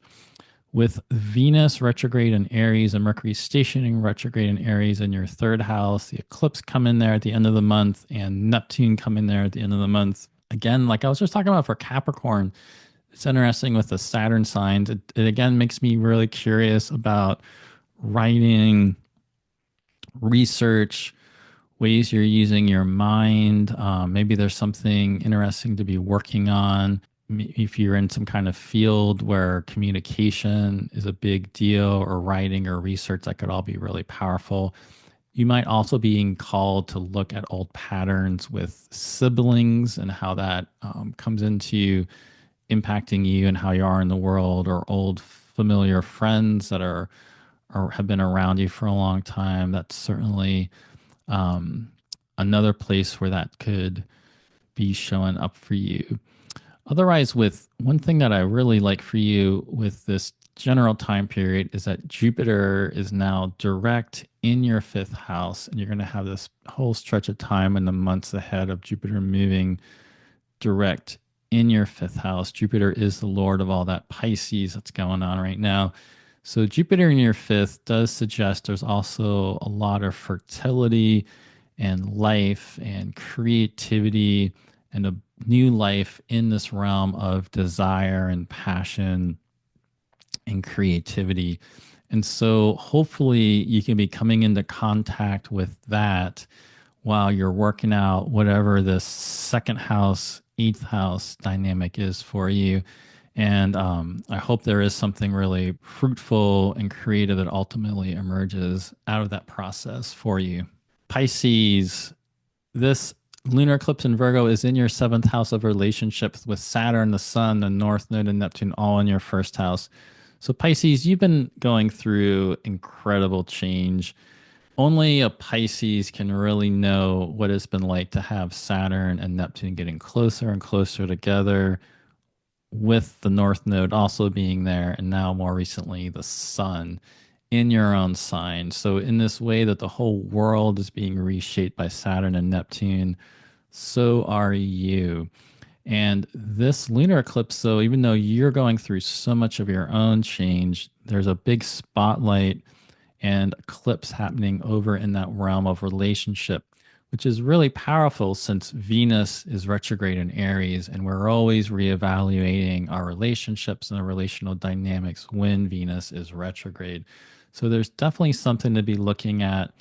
S1: With Venus retrograde in Aries and Mercury stationing retrograde in Aries in your third house, the eclipse come in there at the end of the month and Neptune come in there at the end of the month. Again, like I was just talking about for Capricorn, it's interesting with the Saturn signs. It again makes me really curious about writing, research, ways you're using your mind. Maybe there's something interesting to be working on. If you're in some kind of field where communication is a big deal, or writing or research, that could all be really powerful. You might also be being called to look at old patterns with siblings and how that comes into impacting you and how you are in the world, or old familiar friends that are or have been around you for a long time. That's certainly um, another place where that could be showing up for you. Otherwise, with one thing that I really like for you with this general time period is that Jupiter is now direct in your fifth house, and you're going to have this whole stretch of time in the months ahead of Jupiter moving direct in your fifth house. Jupiter is the lord of all that Pisces that's going on right now. So, Jupiter in your fifth does suggest there's also a lot of fertility and life and creativity and a new life in this realm of desire and passion and creativity. And so hopefully you can be coming into contact with that while you're working out whatever the second house, eighth house dynamic is for you. And I hope there is something really fruitful and creative that ultimately emerges out of that process for you. Pisces, this lunar eclipse in Virgo is in your seventh house of relationships with Saturn, the Sun, the North Node, and Neptune all in your first house. So, Pisces, you've been going through incredible change. Only a Pisces can really know what it's been like to have Saturn and Neptune getting closer and closer together, with the North Node also being there, and now more recently, the Sun in your own sign. So, in this way that the whole world is being reshaped by Saturn and Neptune, so are you. And this lunar eclipse, though, even though you're going through so much of your own change, there's a big spotlight and eclipse happening over in that realm of relationship, which is really powerful since Venus is retrograde in Aries, and we're always reevaluating our relationships and the relational dynamics when Venus is retrograde. So there's definitely something to be looking at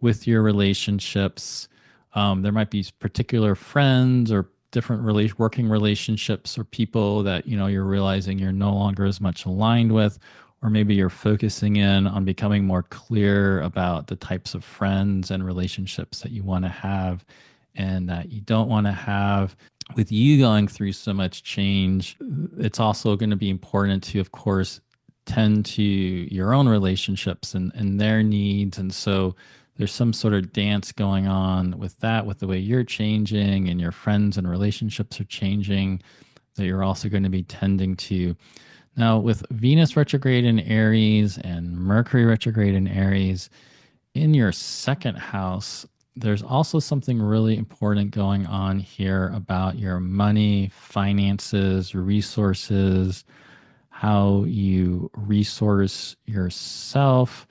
S1: with your relationships. There might be particular friends or different working relationships or people that you're realizing you're no longer as much aligned with, or maybe you're focusing in on becoming more clear about the types of friends and relationships that you want to have and that you don't want to have. With you going through so much change, it's also going to be important to, of course, tend to your own relationships and their needs. And so there's some sort of dance going on with that, with the way you're changing and your friends and relationships are changing, that you're also going to be tending to. Now, with Venus retrograde in Aries and Mercury retrograde in Aries in your second house, there's also something really important going on here about your money, finances, resources, how you resource yourself.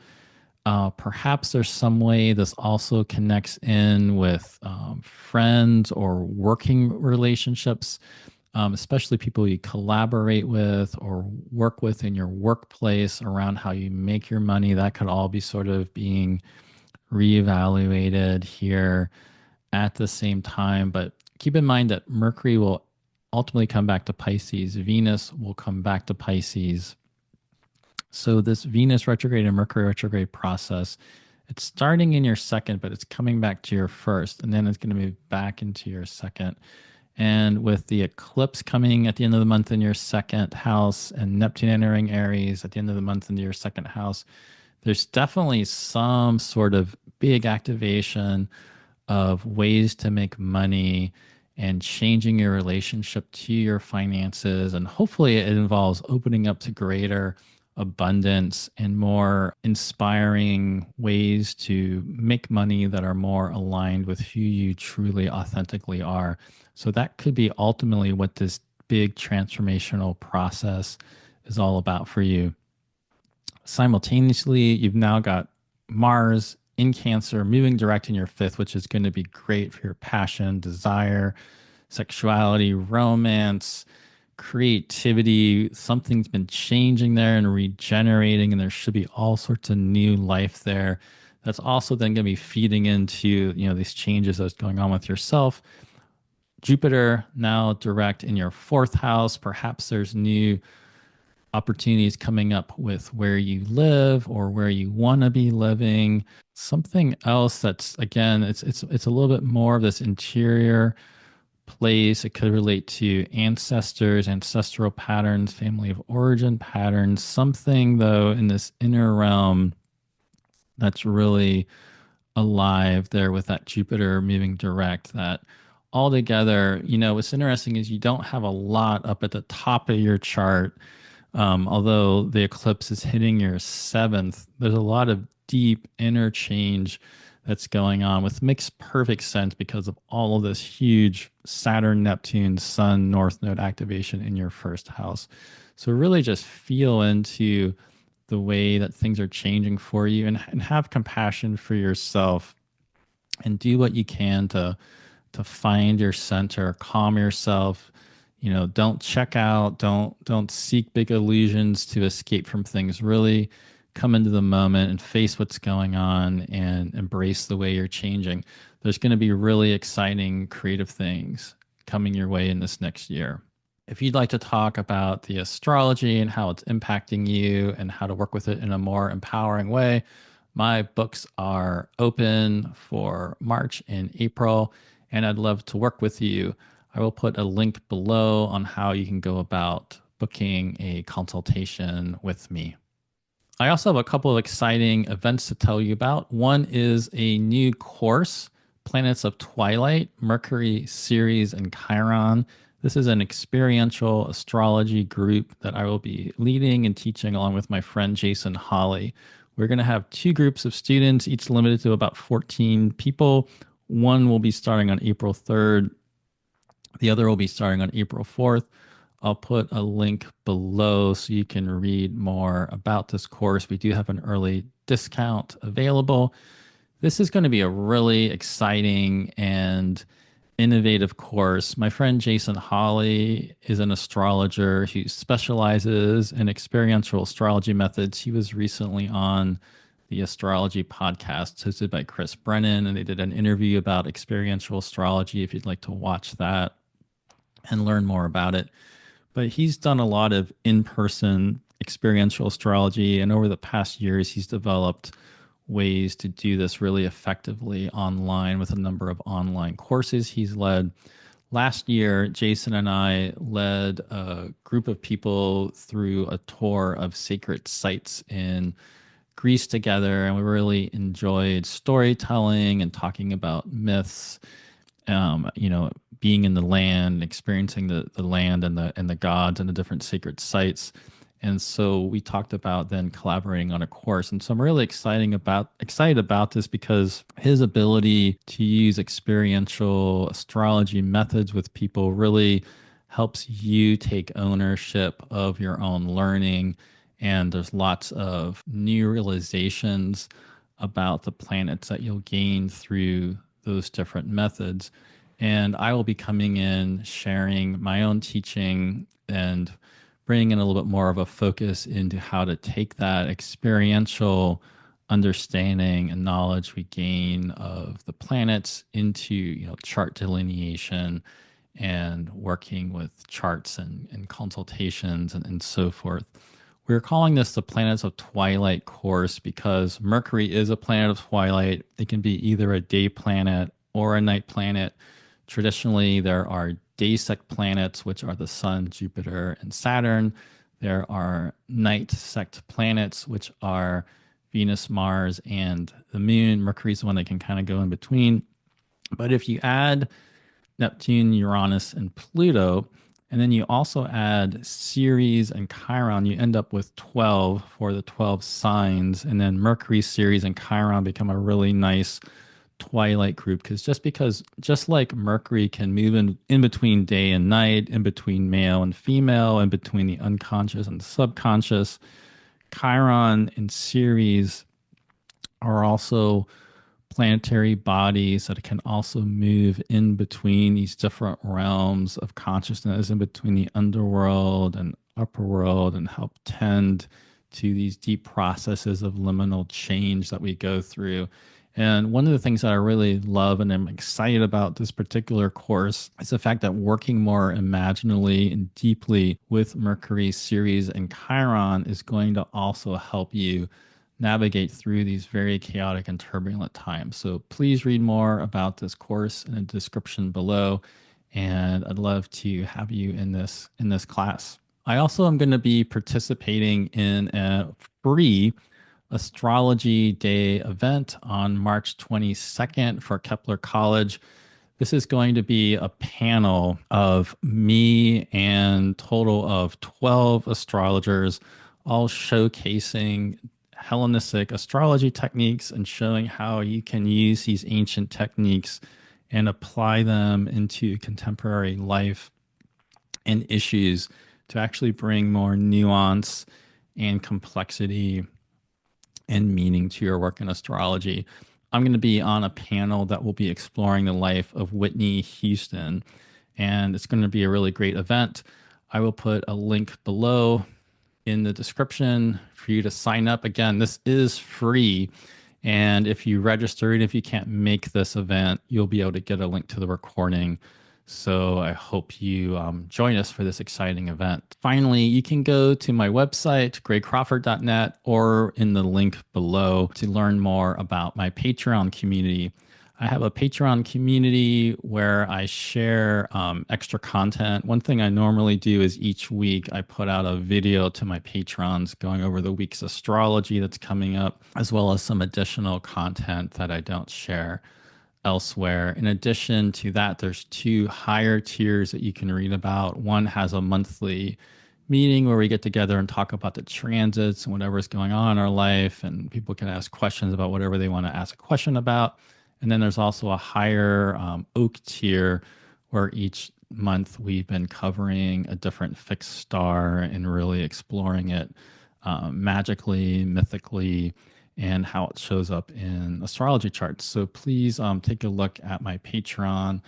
S1: Perhaps there's some way this also connects in with friends or working relationships, especially people you collaborate with or work with in your workplace around how you make your money. That could all be sort of being reevaluated here at the same time. But keep in mind that Mercury will ultimately come back to Pisces. Venus will come back to Pisces. So this Venus retrograde and Mercury retrograde process, it's starting in your second, but it's coming back to your first, and then it's going to move back into your second. And with the eclipse coming at the end of the month in your second house and Neptune entering Aries at the end of the month into your second house, there's definitely some sort of big activation of ways to make money and changing your relationship to your finances. And hopefully it involves opening up to greater abundance and more inspiring ways to make money that are more aligned with who you truly authentically are. So that could be ultimately what this big transformational process is all about for you. Simultaneously, you've now got Mars in Cancer moving direct in your fifth, which is going to be great for your passion, desire, sexuality, romance, creativity. Something's been changing there and regenerating, and there should be all sorts of new life there. That's also then going to be feeding into these changes that's going on with yourself. Jupiter now direct in your fourth house. Perhaps there's new opportunities coming up with where you live or where you want to be living. Something else that's, again, it's a little bit more of this interior place. It could relate to ancestors, ancestral patterns, family of origin patterns, something though in this inner realm that's really alive there with that Jupiter moving direct. That altogether, what's interesting is you don't have a lot up at the top of your chart. Although the eclipse is hitting your seventh, there's a lot of deep interchange that's going on, which makes perfect sense because of all of this huge Saturn, Neptune, Sun, North Node activation in your first house. So really just feel into the way that things are changing for you, and have compassion for yourself, and do what you can to find your center, calm yourself. Don't check out, don't seek big illusions to escape from things. Really come into the moment and face what's going on and embrace the way you're changing. There's going to be really exciting creative things coming your way in this next year. If you'd like to talk about the astrology and how it's impacting you and how to work with it in a more empowering way, my books are open for March and April, and I'd love to work with you. I will put a link below on how you can go about booking a consultation with me. I also have a couple of exciting events to tell you about. One is a new course, Planets of Twilight, Mercury, Ceres, and Chiron. This is an experiential astrology group that I will be leading and teaching along with my friend Jason Holley. We're going to have two groups of students, each limited to about 14 people. One will be starting on April 3rd. The other will be starting on April 4th. I'll put a link below so you can read more about this course. We do have an early discount available. This is going to be a really exciting and innovative course. My friend Jason Holley is an astrologer who specializes in experiential astrology methods. He was recently on the Astrology podcast hosted by Chris Brennan, and they did an interview about experiential astrology if you'd like to watch that and learn more about it. But he's done a lot of in-person experiential astrology, and over the past years, he's developed ways to do this really effectively online with a number of online courses he's led. Last year, Jason and I led a group of people through a tour of sacred sites in Greece together, and we really enjoyed storytelling and talking about myths, being in the land, experiencing the land and the gods and the different sacred sites. And so we talked about then collaborating on a course. And so I'm really excited about this because his ability to use experiential astrology methods with people really helps you take ownership of your own learning. And there's lots of new realizations about the planets that you'll gain through those different methods. And I will be coming in, sharing my own teaching and bringing in a little bit more of a focus into how to take that experiential understanding and knowledge we gain of the planets into chart delineation and working with charts and consultations and so forth. We're calling this the Planets of Twilight course because Mercury is a planet of twilight. It can be either a day planet or a night planet. Traditionally, there are day sect planets, which are the Sun, Jupiter, and Saturn. There are night sect planets, which are Venus, Mars, and the Moon. Mercury is the one that can kind of go in between. But if you add Neptune, Uranus, and Pluto, and then you also add Ceres and Chiron, you end up with 12 for the 12 signs. And then Mercury, Ceres, and Chiron become a really nice twilight group because just like Mercury can move in between day and night, in between male and female, in between the unconscious and the subconscious, Chiron and Ceres are also planetary bodies that can also move in between these different realms of consciousness, in between the underworld and upper world, and help tend to these deep processes of liminal change that we go through. And one of the things that I really love and I'm excited about this particular course is the fact that working more imaginally and deeply with Mercury, Ceres, and Chiron is going to also help you navigate through these very chaotic and turbulent times. So please read more about this course in the description below. and I'd love to have you in this class. I also am going to be participating in a free Astrology Day event on March 22nd for Kepler College. This is going to be a panel of me and total of 12 astrologers, all showcasing Hellenistic astrology techniques and showing how you can use these ancient techniques and apply them into contemporary life and issues to actually bring more nuance and complexity and meaning to your work in astrology. I'm going to be on a panel that will be exploring the life of Whitney Houston, and it's going to be a really great event. I will put a link below in the description for you to sign up. Again, this is free. And if you register and if you can't make this event, you'll be able to get a link to the recording. So I hope you join us for this exciting event. Finally, you can go to my website, graycrawford.net, or in the link below to learn more about my Patreon community. I have a Patreon community where I share extra content. One thing I normally do is each week I put out a video to my patrons going over the week's astrology that's coming up, as well as some additional content that I don't share elsewhere. In addition to that, there's two higher tiers that you can read about. One has a monthly meeting where we get together and talk about the transits and whatever's going on in our life, and people can ask questions about whatever they want to ask a question about. And then there's also a higher oak tier where each month we've been covering a different fixed star and really exploring it magically, mythically, and how it shows up in astrology charts. So please take a look at my Patreon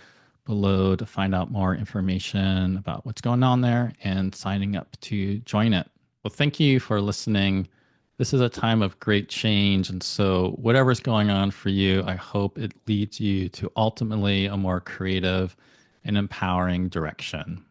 S1: below to find out more information about what's going on there and signing up to join it. Well, thank you for listening. This is a time of great change. And so, whatever's going on for you, I hope it leads you to ultimately a more creative and empowering direction.